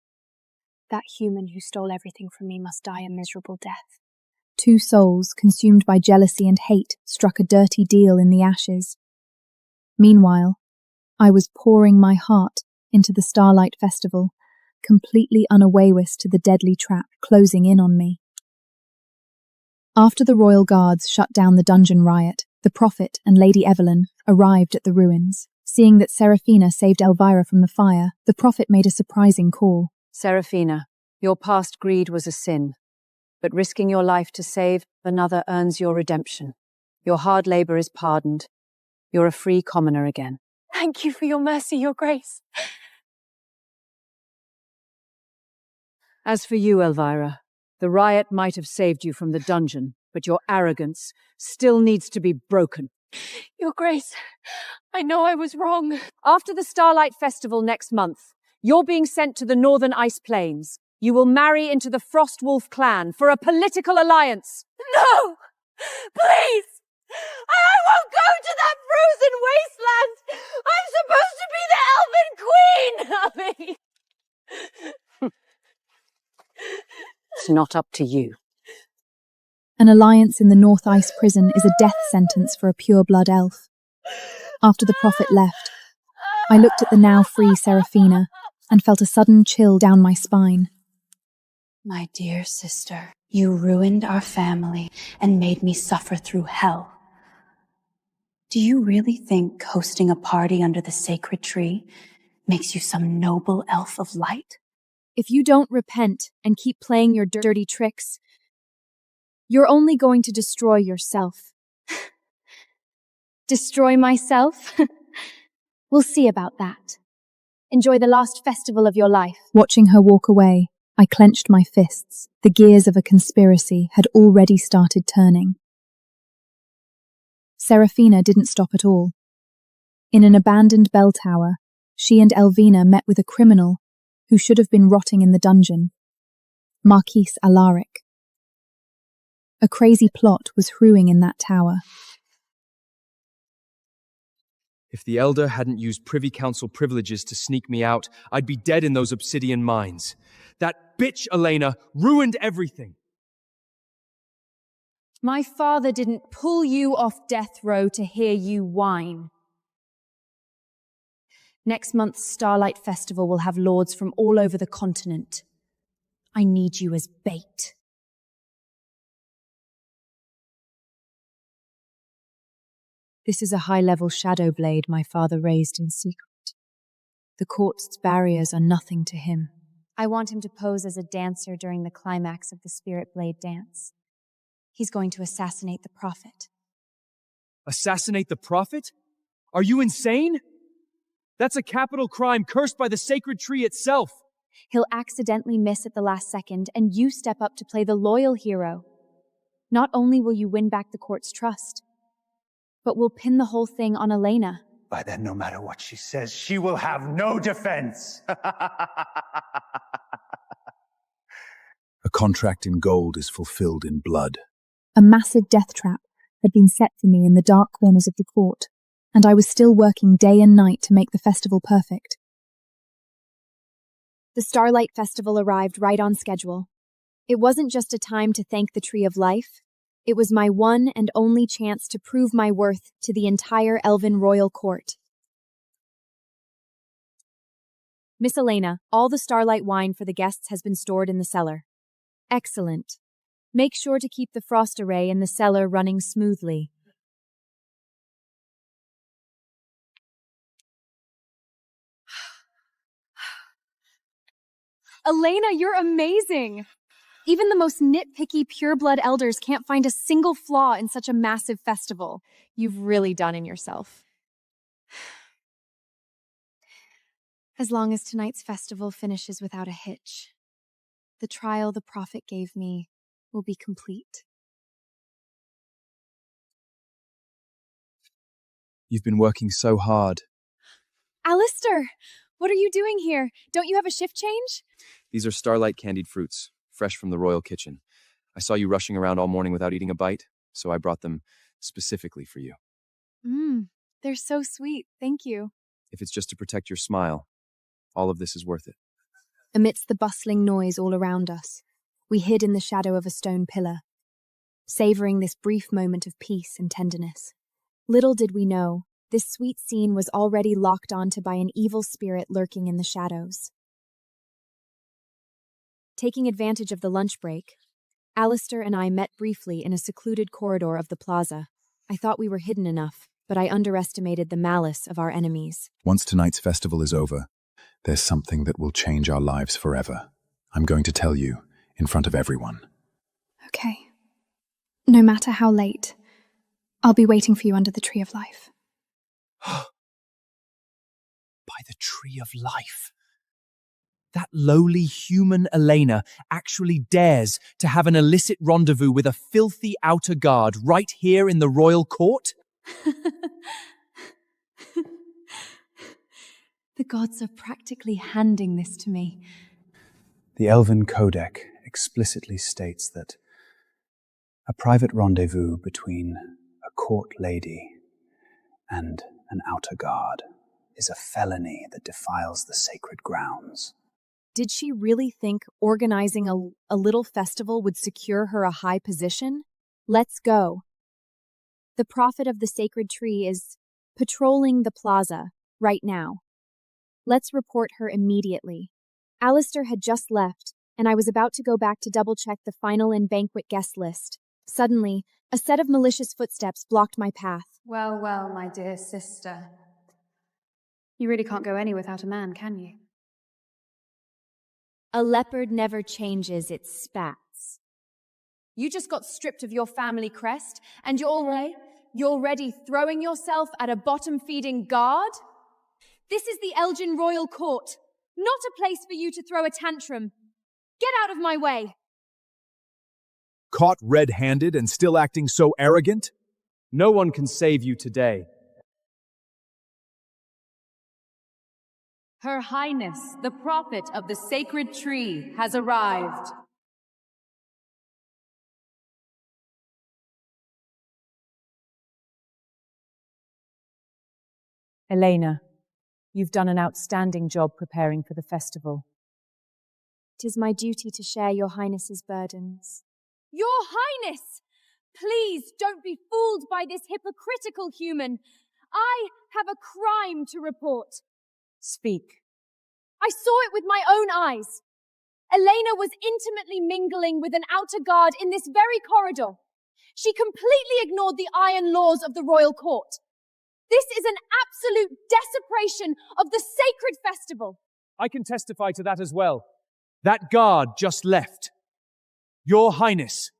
That human who stole everything from me must die a miserable death. Two souls, consumed by jealousy and hate, struck a dirty deal in the ashes. Meanwhile, I was pouring my heart into the Starlight Festival, completely unawares to the deadly trap closing in on me. After the royal guards shut down the dungeon riot, The prophet and Lady Evelyn arrived at the ruins. Seeing that Seraphina saved Elvira from the fire, the prophet made a surprising call. Seraphina, your past greed was a sin, but risking your life to save another earns your redemption. Your hard labor is pardoned. You're a free commoner again. Thank you for your mercy, your grace. As for you, Elvira, the riot might have saved you from the dungeon, but your arrogance still needs to be broken. Your grace, I know I was wrong. After the Starlight Festival next month, you're being sent to the Northern Ice Plains. You will marry into the Frostwolf clan for a political alliance. No! Please! I won't go to that frozen wasteland! I'm supposed to be the Elven Queen! It's not up to you. An alliance in the North Ice prison is a death sentence for a pure-blood elf. After the prophet left, I looked at the now free Seraphina and felt a sudden chill down my spine. My dear sister, you ruined our family and made me suffer through hell. Do you really think hosting a party under the sacred tree makes you some noble elf of light? If you don't repent and keep playing your dirty tricks, you're only going to destroy yourself. Destroy myself? We'll see about that. Enjoy the last festival of your life. Watching her walk away, I clenched my fists. The gears of a conspiracy had already started turning. Seraphina didn't stop at all. In an abandoned bell tower, she and Elvina met with a criminal who should have been rotting in the dungeon, Marquis Alaric. A crazy plot was brewing in that tower. If the Elder hadn't used Privy Council privileges to sneak me out, I'd be dead in those obsidian mines. That bitch, Elena, ruined everything. My father didn't pull you off death row to hear you whine. Next month's Starlight Festival will have lords from all over the continent. I need you as bait. This is a high-level shadow blade my father raised in secret. The court's barriers are nothing to him. I want him to pose as a dancer during the climax of the Spirit Blade dance. He's going to assassinate the prophet. Assassinate the prophet? Are you insane? That's a capital crime cursed by the sacred tree itself. He'll accidentally miss at the last second, and you step up to play the loyal hero. Not only will you win back the court's trust, but we'll pin the whole thing on Elena. By then, no matter what she says, she will have no defense. A contract in gold is fulfilled in blood. A massive death trap had been set for me in the dark corners of the court, and I was still working day and night to make the festival perfect. The Starlight Festival arrived right on schedule. It wasn't just a time to thank the Tree of Life. It was my one and only chance to prove my worth to the entire Elven royal court. Miss Elena, all the Starlight wine for the guests has been stored in the cellar. Excellent. Make sure to keep the frost array in the cellar running smoothly. Elena, you're amazing! Even the most nitpicky pureblood elders can't find a single flaw in such a massive festival. You've really done in yourself. As long as tonight's festival finishes without a hitch, the trial the prophet gave me will be complete. You've been working so hard. Alistair, what are you doing here? Don't you have a shift change? These are Starlight candied fruits, fresh from the royal kitchen. I saw you rushing around all morning without eating a bite, so I brought them specifically for you. They're so sweet. Thank you. If it's just to protect your smile, all of this is worth it. Amidst the bustling noise all around us, we hid in the shadow of a stone pillar, savoring this brief moment of peace and tenderness. Little did we know, this sweet scene was already locked onto by an evil spirit lurking in the shadows. Taking advantage of the lunch break, Alistair and I met briefly in a secluded corridor of the plaza. I thought we were hidden enough, but I underestimated the malice of our enemies. Once tonight's festival is over, there's something that will change our lives forever. I'm going to tell you in front of everyone. Okay. No matter how late, I'll be waiting for you under the Tree of Life. By the Tree of Life. That lowly human Elena actually dares to have an illicit rendezvous with a filthy outer guard right here in the royal court? The gods are practically handing this to me. The Elven Codex explicitly states that a private rendezvous between a court lady and an outer guard is a felony that defiles the sacred grounds. Did she really think organizing a little festival would secure her a high position? Let's go. The prophet of the sacred tree is patrolling the plaza right now. Let's report her immediately. Alistair had just left, and I was about to go back to double-check the final and banquet guest list. Suddenly, a set of malicious footsteps blocked my path. Well, well, my dear sister. You really can't go any without a man, can you? A leopard never changes its spats. You just got stripped of your family crest, and you're already throwing yourself at a bottom-feeding guard? This is the Elgin Royal Court, not a place for you to throw a tantrum. Get out of my way! Caught red-handed and still acting so arrogant? No one can save you today. Her Highness, the Prophet of the Sacred Tree, has arrived. Elena, you've done an outstanding job preparing for the festival. It is my duty to share your Highness's burdens. Your Highness! Please don't be fooled by this hypocritical human. I have a crime to report. Speak. I saw it with my own eyes. Elena was intimately mingling with an outer guard in this very corridor. She completely ignored the iron laws of the royal court. This is an absolute desecration of the sacred festival. I can testify to that as well. That guard just left. Your Highness,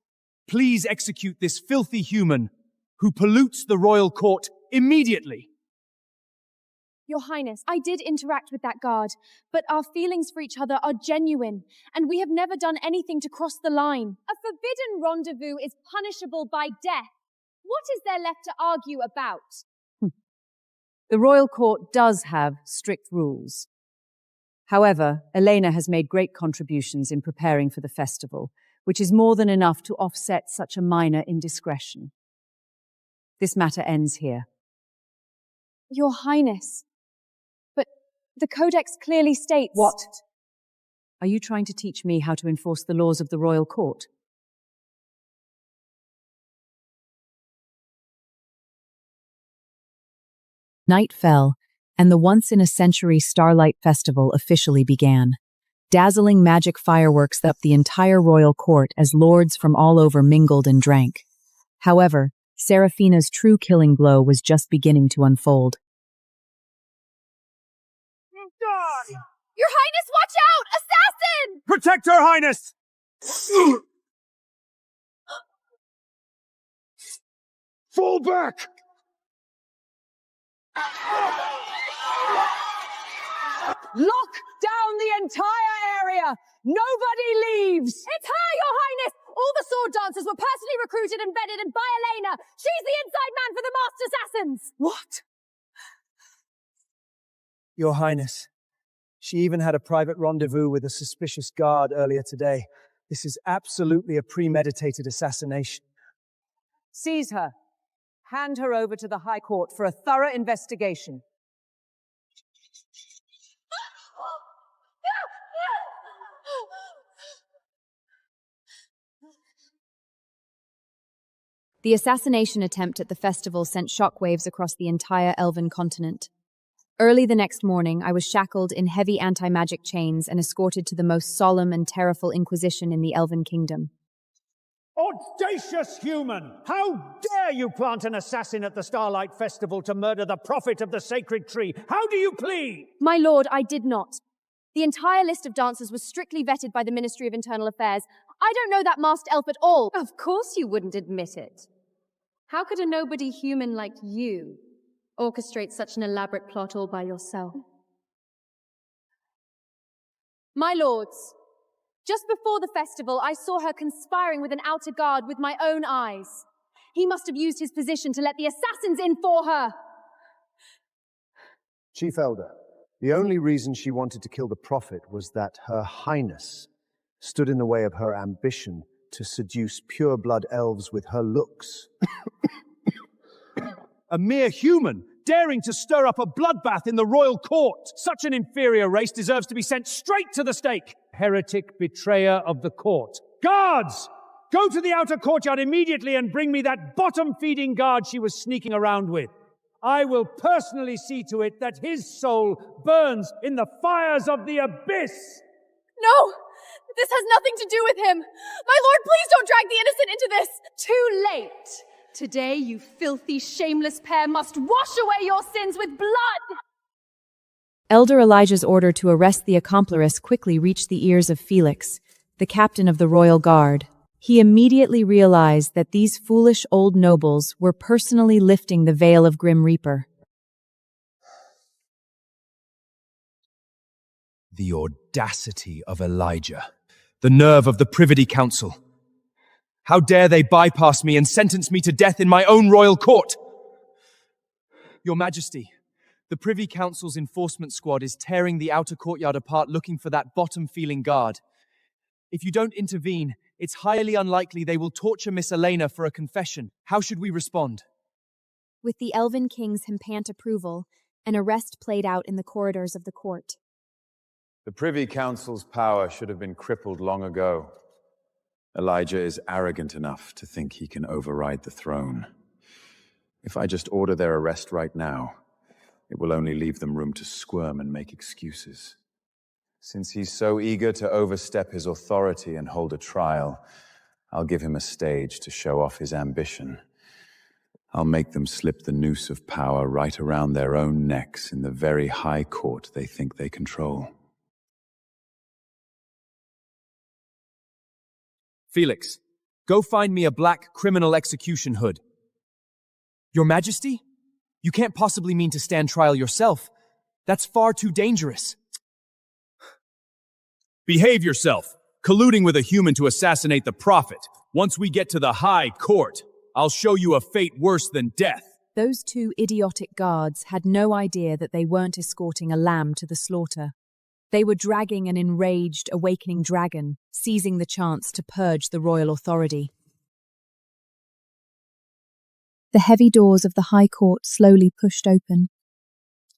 please execute this filthy human who pollutes the royal court immediately. Your Highness, I did interact with that guard, but our feelings for each other are genuine, and we have never done anything to cross the line. A forbidden rendezvous is punishable by death. What is there left to argue about? The royal court does have strict rules. However, Elena has made great contributions in preparing for the festival, which is more than enough to offset such a minor indiscretion. This matter ends here. Your Highness, but the Codex clearly states— What? Are you trying to teach me how to enforce the laws of the royal court? Night fell, and the once-in-a-century Starlight Festival officially began. Dazzling magic fireworks lit up the entire royal court as lords from all over mingled and drank. However, Seraphina's true killing blow was just beginning to unfold. Your Highness, watch out! Assassin! Protect Her Highness! Fall back! Lock down the entire area! Nobody leaves! It's her, Your Highness! All the sword dancers were personally recruited and bedded by Elena. She's the inside man for the masked assassins! What? Your Highness, she even had a private rendezvous with a suspicious guard earlier today. This is absolutely a premeditated assassination. Seize her. Hand her over to the High Court for a thorough investigation. The assassination attempt at the festival sent shockwaves across the entire elven continent. Early the next morning, I was shackled in heavy anti-magic chains and escorted to the most solemn and terrible inquisition in the Elven Kingdom. Audacious human! How dare you plant an assassin at the Starlight Festival to murder the prophet of the sacred tree? How do you plead? My lord, I did not. The entire list of dancers was strictly vetted by the Ministry of Internal Affairs. I don't know that masked elf at all. Of course you wouldn't admit it. How could a nobody human like you orchestrate such an elaborate plot all by yourself? My lords, just before the festival, I saw her conspiring with an outer guard with my own eyes. He must have used his position to let the assassins in for her. Chief Elder, the only reason she wanted to kill the prophet was that Her Highness stood in the way of her ambition to seduce pure-blood elves with her looks. A mere human daring to stir up a bloodbath in the royal court. Such an inferior race deserves to be sent straight to the stake. Heretic betrayer of the court. Guards! Go to the outer courtyard immediately and bring me that bottom-feeding guard she was sneaking around with. I will personally see to it that his soul burns in the fires of the abyss. No! This has nothing to do with him! My lord, please don't drag the innocent into this! Too late! Today, you filthy, shameless pair must wash away your sins with blood! Elder Elijah's order to arrest the accomplice quickly reached the ears of Felix, the captain of the royal guard. He immediately realized that these foolish old nobles were personally lifting the veil of Grim Reaper. The audacity of Elijah. The nerve of the Privy Council. How dare they bypass me and sentence me to death in my own royal court? Your Majesty, the Privy Council's enforcement squad is tearing the outer courtyard apart looking for that bottom-feeling guard. If you don't intervene, it's highly unlikely they will torture Miss Elena for a confession. How should we respond? With the Elven King's hempant approval, an arrest played out in the corridors of the court. The Privy Council's power should have been crippled long ago. Elijah is arrogant enough to think he can override the throne. If I just order their arrest right now, it will only leave them room to squirm and make excuses. Since he's so eager to overstep his authority and hold a trial, I'll give him a stage to show off his ambition. I'll make them slip the noose of power right around their own necks in the very high court they think they control. Felix, go find me a black criminal execution hood. Your Majesty? You can't possibly mean to stand trial yourself. That's far too dangerous. Behave yourself, colluding with a human to assassinate the prophet. Once we get to the high court, I'll show you a fate worse than death. Those two idiotic guards had no idea that they weren't escorting a lamb to the slaughter. They were dragging an enraged, awakening dragon, seizing the chance to purge the royal authority. The heavy doors of the High Court slowly pushed open.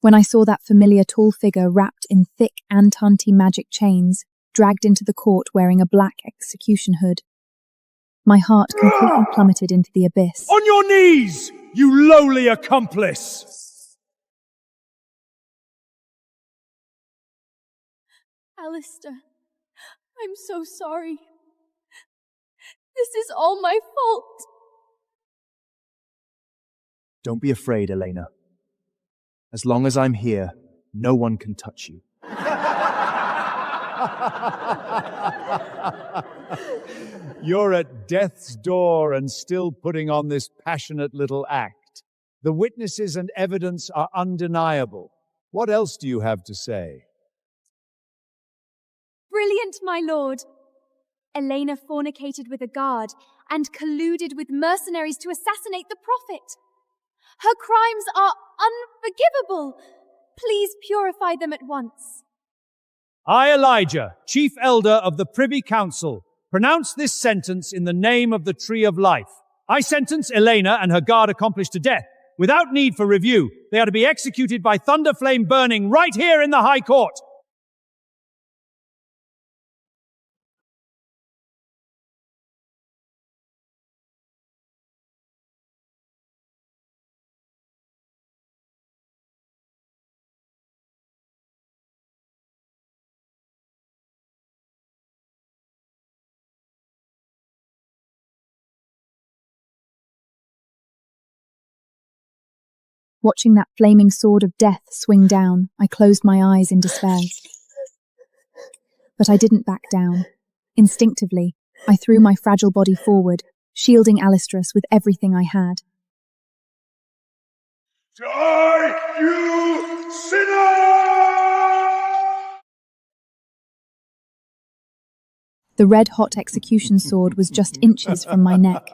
When I saw that familiar tall figure wrapped in thick anti-magic chains, dragged into the court wearing a black execution hood, my heart completely plummeted into the abyss. On your knees, you lowly accomplice! Alistair, I'm so sorry. This is all my fault. Don't be afraid, Elena. As long as I'm here, no one can touch you. You're at death's door and still putting on this passionate little act. The witnesses and evidence are undeniable. What else do you have to say? Brilliant, my lord. Elena fornicated with a guard and colluded with mercenaries to assassinate the prophet. Her crimes are unforgivable. Please purify them at once. I, Elijah, Chief Elder of the Privy Council, pronounce this sentence in the name of the Tree of Life. I sentence Elena and her guard accomplice to death, without need for review. They are to be executed by thunder flame burning right here in the High Court. Watching that flaming sword of death swing down, I closed my eyes in despair. But I didn't back down. Instinctively, I threw my fragile body forward, shielding Alistrus with everything I had. Die, you sinner! The red-hot execution sword was just inches from my neck.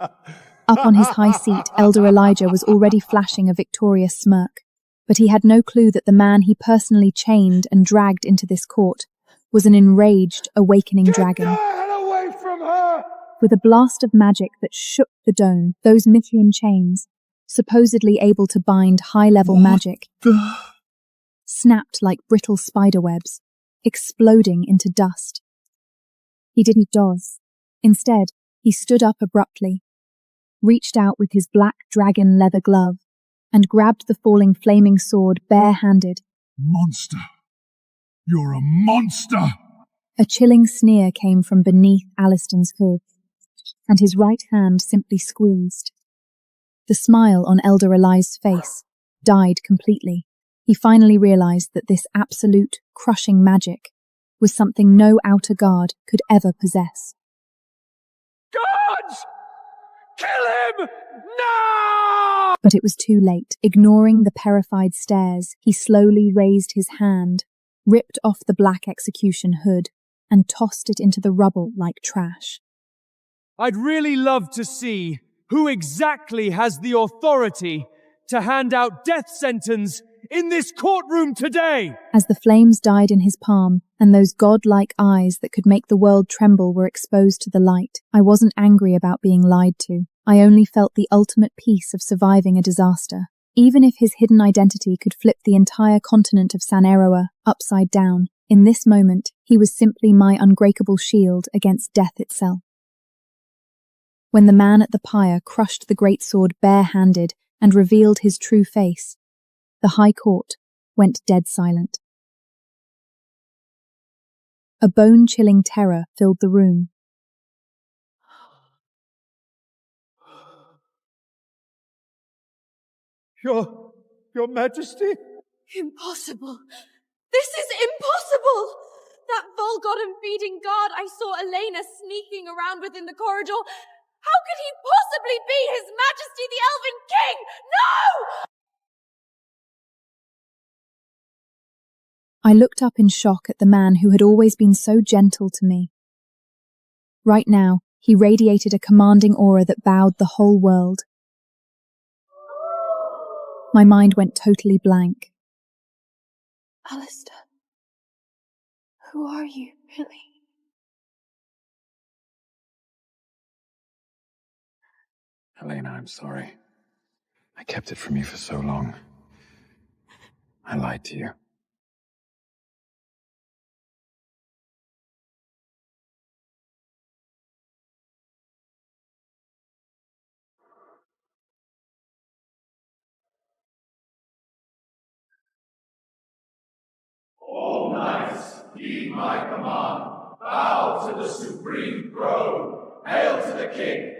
Up on his high seat, Elder Elijah was already flashing a victorious smirk, but he had no clue that the man he personally chained and dragged into this court was an enraged, awakening dragon. Away from her! With a blast of magic that shook the dome, those Mithian chains, supposedly able to bind high-level magic, snapped like brittle spiderwebs, exploding into dust. He didn't dodge. Instead, he stood up abruptly, reached out with his black dragon leather glove, and grabbed the falling flaming sword bare-handed. Monster! You're a monster! A chilling sneer came from beneath Aliston's hood, and his right hand simply squeezed. The smile on Elder Eli's face died completely. He finally realized that this absolute, crushing magic was something no outer guard could ever possess. Guards! Kill him! No! But it was too late. Ignoring the terrified stares, he slowly raised his hand, ripped off the black execution hood, and tossed it into the rubble like trash. I'd really love to see who exactly has the authority to hand out death sentence in this courtroom today! As the flames died in his palm, and those godlike eyes that could make the world tremble were exposed to the light, I wasn't angry about being lied to. I only felt the ultimate peace of surviving a disaster. Even if his hidden identity could flip the entire continent of San Eroa upside down, in this moment, he was simply my unbreakable shield against death itself. When the man at the pyre crushed the greatsword bare-handed and revealed his true face, the High Court went dead silent. A bone-chilling terror filled the room. Your Majesty? Impossible. This is impossible! That Volgodon feeding guard I saw Elena sneaking around within the corridor. How could he possibly be His Majesty the Elven King? No! I looked up in shock at the man who had always been so gentle to me. Right now, he radiated a commanding aura that bowed the whole world. My mind went totally blank. Alistair, who are you, really? Elena, I'm sorry. I kept it from you for so long. I lied to you. All knights, heed my command. Bow to the supreme throne. Hail to the king.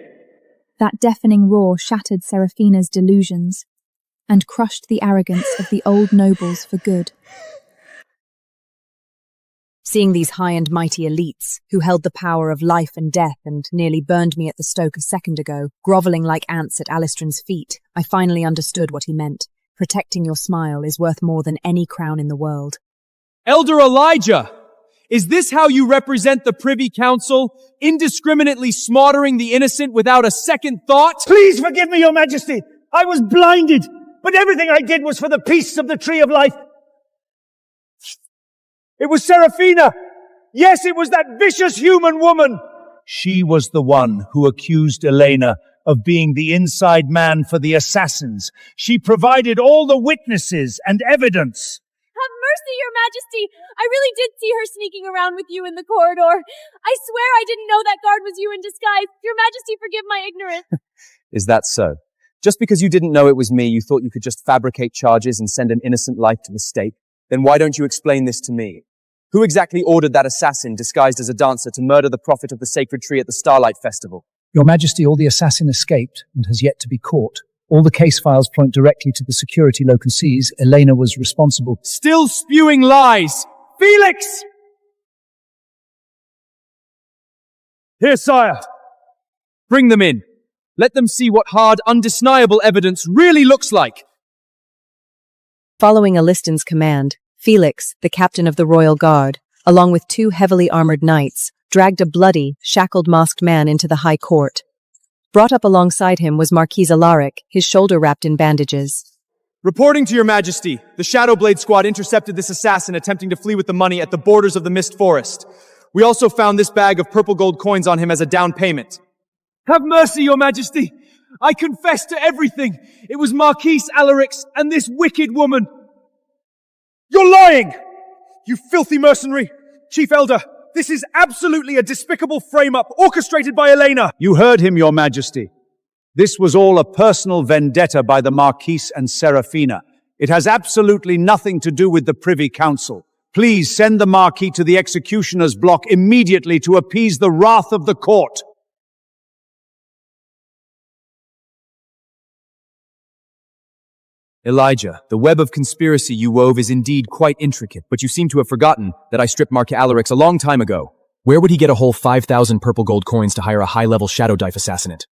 That deafening roar shattered Seraphina's delusions and crushed the arrogance of the old nobles for good. Seeing these high and mighty elites, who held the power of life and death and nearly burned me at the stoke a second ago, grovelling like ants at Alistran's feet, I finally understood what he meant. Protecting your smile is worth more than any crown in the world. Elder Elijah! Is this how you represent the Privy Council, indiscriminately slaughtering the innocent without a second thought? Please forgive me, Your Majesty. I was blinded, but everything I did was for the peace of the Tree of Life. It was Seraphina. Yes, it was that vicious human woman. She was the one who accused Elena of being the inside man for the assassins. She provided all the witnesses and evidence. Have mercy, Your Majesty! I really did see her sneaking around with you in the corridor. I swear I didn't know that guard was you in disguise. Your Majesty, forgive my ignorance. Is that so? Just because you didn't know it was me, you thought you could just fabricate charges and send an innocent life to the stake? Then why don't you explain this to me? Who exactly ordered that assassin, disguised as a dancer, to murder the prophet of the sacred tree at the Starlight Festival? Your Majesty, all the assassin escaped and has yet to be caught. All the case files point directly to the security locusees. Elena was responsible. Still spewing lies! Felix! Here, sire. Bring them in. Let them see what hard, undeniable evidence really looks like. Following Aliston's command, Felix, the captain of the royal guard, along with 2 heavily armored knights, dragged a bloody, shackled masked man into the high court. Brought up alongside him was Marquis Alaric, his shoulder wrapped in bandages. Reporting to your majesty, the Shadowblade squad intercepted this assassin attempting to flee with the money at the borders of the Mist Forest. We also found this bag of purple gold coins on him as a down payment. Have mercy, your majesty! I confess to everything! It was Marquis Alaric and this wicked woman! You're lying! You filthy mercenary! Chief Elder, this is absolutely a despicable frame-up orchestrated by Elena! You heard him, your majesty. This was all a personal vendetta by the Marquise and Serafina. It has absolutely nothing to do with the Privy Council. Please send the Marquis to the executioner's block immediately to appease the wrath of the court. Elijah, the web of conspiracy you wove is indeed quite intricate, but you seem to have forgotten that I stripped Marquis Alaric a long time ago. Where would he get a whole 5,000 purple gold coins to hire a high-level shadow dive assassinate?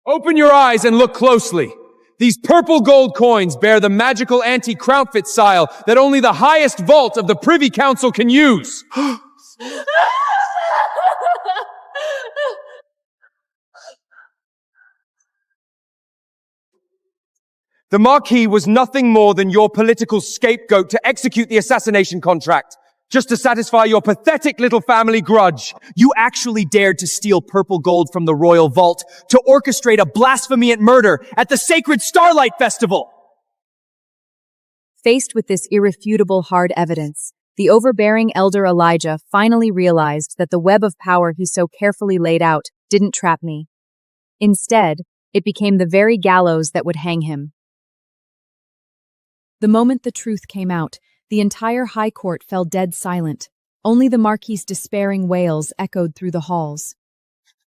Open your eyes and look closely. These purple gold coins bear the magical anti-crownfit style that only the highest vault of the Privy Council can use. The Marquis was nothing more than your political scapegoat to execute the assassination contract, just to satisfy your pathetic little family grudge. You actually dared to steal purple gold from the royal vault to orchestrate a blasphemy and murder at the sacred Starlight Festival. Faced with this irrefutable hard evidence, the overbearing elder Elijah finally realized that the web of power he so carefully laid out didn't trap me. Instead, it became the very gallows that would hang him. The moment the truth came out, the entire high court fell dead silent. Only the Marquis's despairing wails echoed through the halls.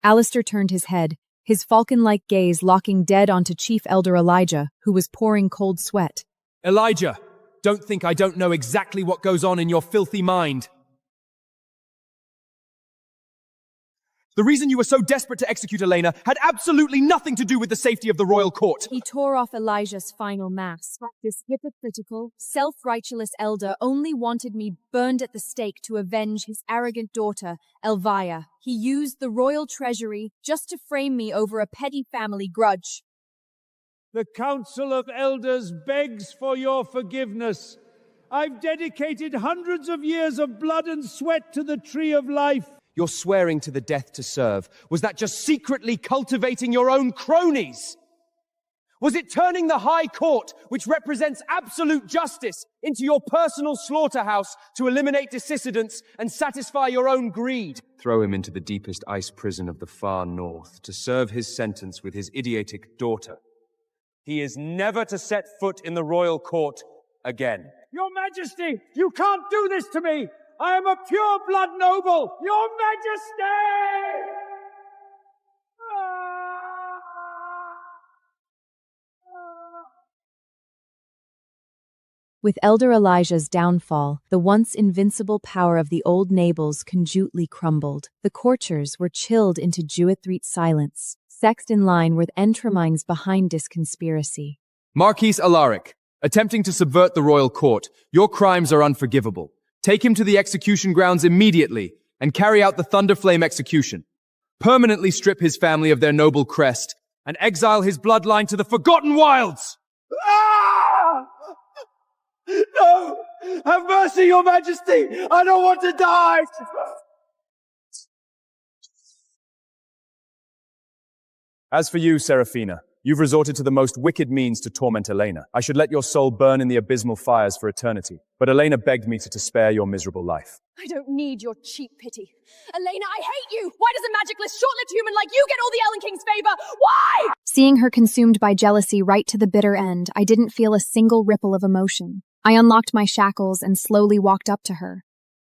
Alistair turned his head, his falcon-like gaze locking dead onto Chief Elder Elijah, who was pouring cold sweat. Elijah, don't think I don't know exactly what goes on in your filthy mind. The reason you were so desperate to execute Elena had absolutely nothing to do with the safety of the royal court. He tore off Elijah's final mask. This hypocritical, self-righteous elder only wanted me burned at the stake to avenge his arrogant daughter, Elvira. He used the royal treasury just to frame me over a petty family grudge. The Council of Elders begs for your forgiveness. I've dedicated hundreds of years of blood and sweat to the Tree of Life. You're swearing to the death to serve. Was that just secretly cultivating your own cronies? Was it turning the High Court, which represents absolute justice, into your personal slaughterhouse to eliminate dissidents and satisfy your own greed? Throw him into the deepest ice prison of the far north to serve his sentence with his idiotic daughter. He is never to set foot in the royal court again. Your Majesty, you can't do this to me! I am a pure-blood noble! Your Majesty! With Elder Elijah's downfall, the once invincible power of the old Nables conjointly crumbled. The courtiers were chilled into Jewethreat silence, sexed in line with Entramines behind this conspiracy. Marquis Alaric, attempting to subvert the royal court, your crimes are unforgivable. Take him to the execution grounds immediately and carry out the Thunderflame execution. Permanently strip his family of their noble crest and exile his bloodline to the Forgotten Wilds! Ah! No! Have mercy, Your Majesty! I don't want to die! As for you, Serafina, you've resorted to the most wicked means to torment Elena. I should let your soul burn in the abysmal fires for eternity. But Elena begged me to spare your miserable life. I don't need your cheap pity. Elena, I hate you! Why does a magicless, short-lived human like you get all the Ellen King's favor? Why? Seeing her consumed by jealousy right to the bitter end, I didn't feel a single ripple of emotion. I unlocked my shackles and slowly walked up to her.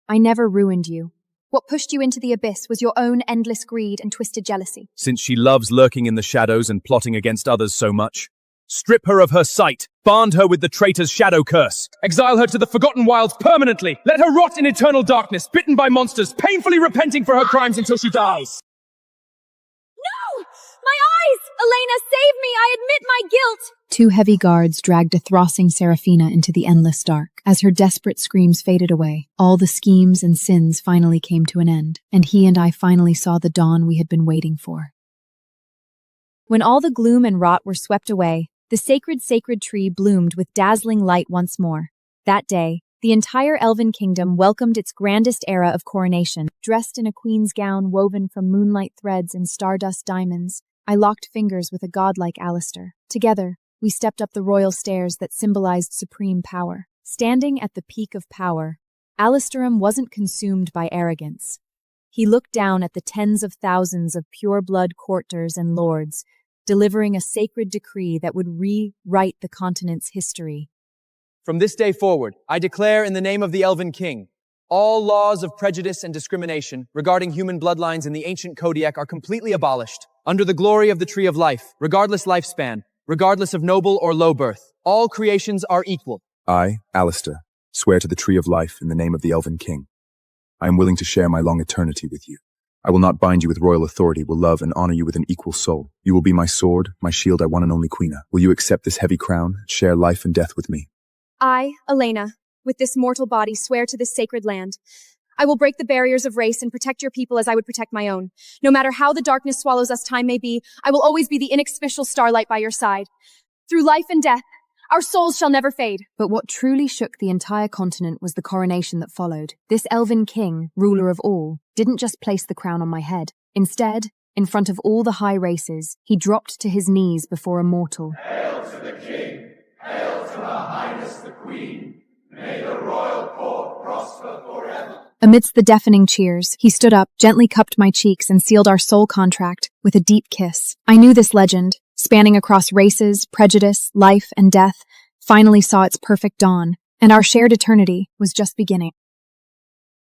I never ruined you. What pushed you into the abyss was your own endless greed and twisted jealousy. Since she loves lurking in the shadows and plotting against others so much, strip her of her sight, band her with the traitor's shadow curse, exile her to the Forgotten Wilds permanently, let her rot in eternal darkness, bitten by monsters, painfully repenting for her crimes until she dies. No! My eyes! Elena, save me! I admit my guilt! 2 heavy guards dragged a throssing Seraphina into the endless dark. As her desperate screams faded away, all the schemes and sins finally came to an end, and he and I finally saw the dawn we had been waiting for. When all the gloom and rot were swept away, the sacred tree bloomed with dazzling light once more. That day, the entire elven kingdom welcomed its grandest era of coronation. Dressed in a queen's gown woven from moonlight threads and stardust diamonds, I locked fingers with a godlike Alistair. Together, we stepped up the royal stairs that symbolized supreme power. Standing at the peak of power, Alistair wasn't consumed by arrogance. He looked down at the tens of thousands of pure-blood courtiers and lords, delivering a sacred decree that would rewrite the continent's history. From this day forward, I declare in the name of the Elven King, all laws of prejudice and discrimination regarding human bloodlines in the ancient Kodiak are completely abolished. Under the glory of the Tree of Life, regardless lifespan, regardless of noble or low birth, all creations are equal. I, Alistair, swear to the Tree of Life in the name of the Elven King. I am willing to share my long eternity with you. I will not bind you with royal authority, will love and honor you with an equal soul. You will be my sword, my shield, my one and only queen. Will you accept this heavy crown, share life and death with me? I, Elena, with this mortal body, swear to this sacred land. I will break the barriers of race and protect your people as I would protect my own. No matter how the darkness swallows us time may be, I will always be the inexplicable starlight by your side. Through life and death, our souls shall never fade. But what truly shook the entire continent was the coronation that followed. This elven king, ruler of all, didn't just place the crown on my head. Instead, in front of all the high races, he dropped to his knees before a mortal. Hail to the king! Hail to her highness the queen! May the royal court prosper forever! Amidst the deafening cheers, he stood up, gently cupped my cheeks, and sealed our soul contract with a deep kiss. I knew this legend, spanning across races, prejudice, life, and death, finally saw its perfect dawn, and our shared eternity was just beginning.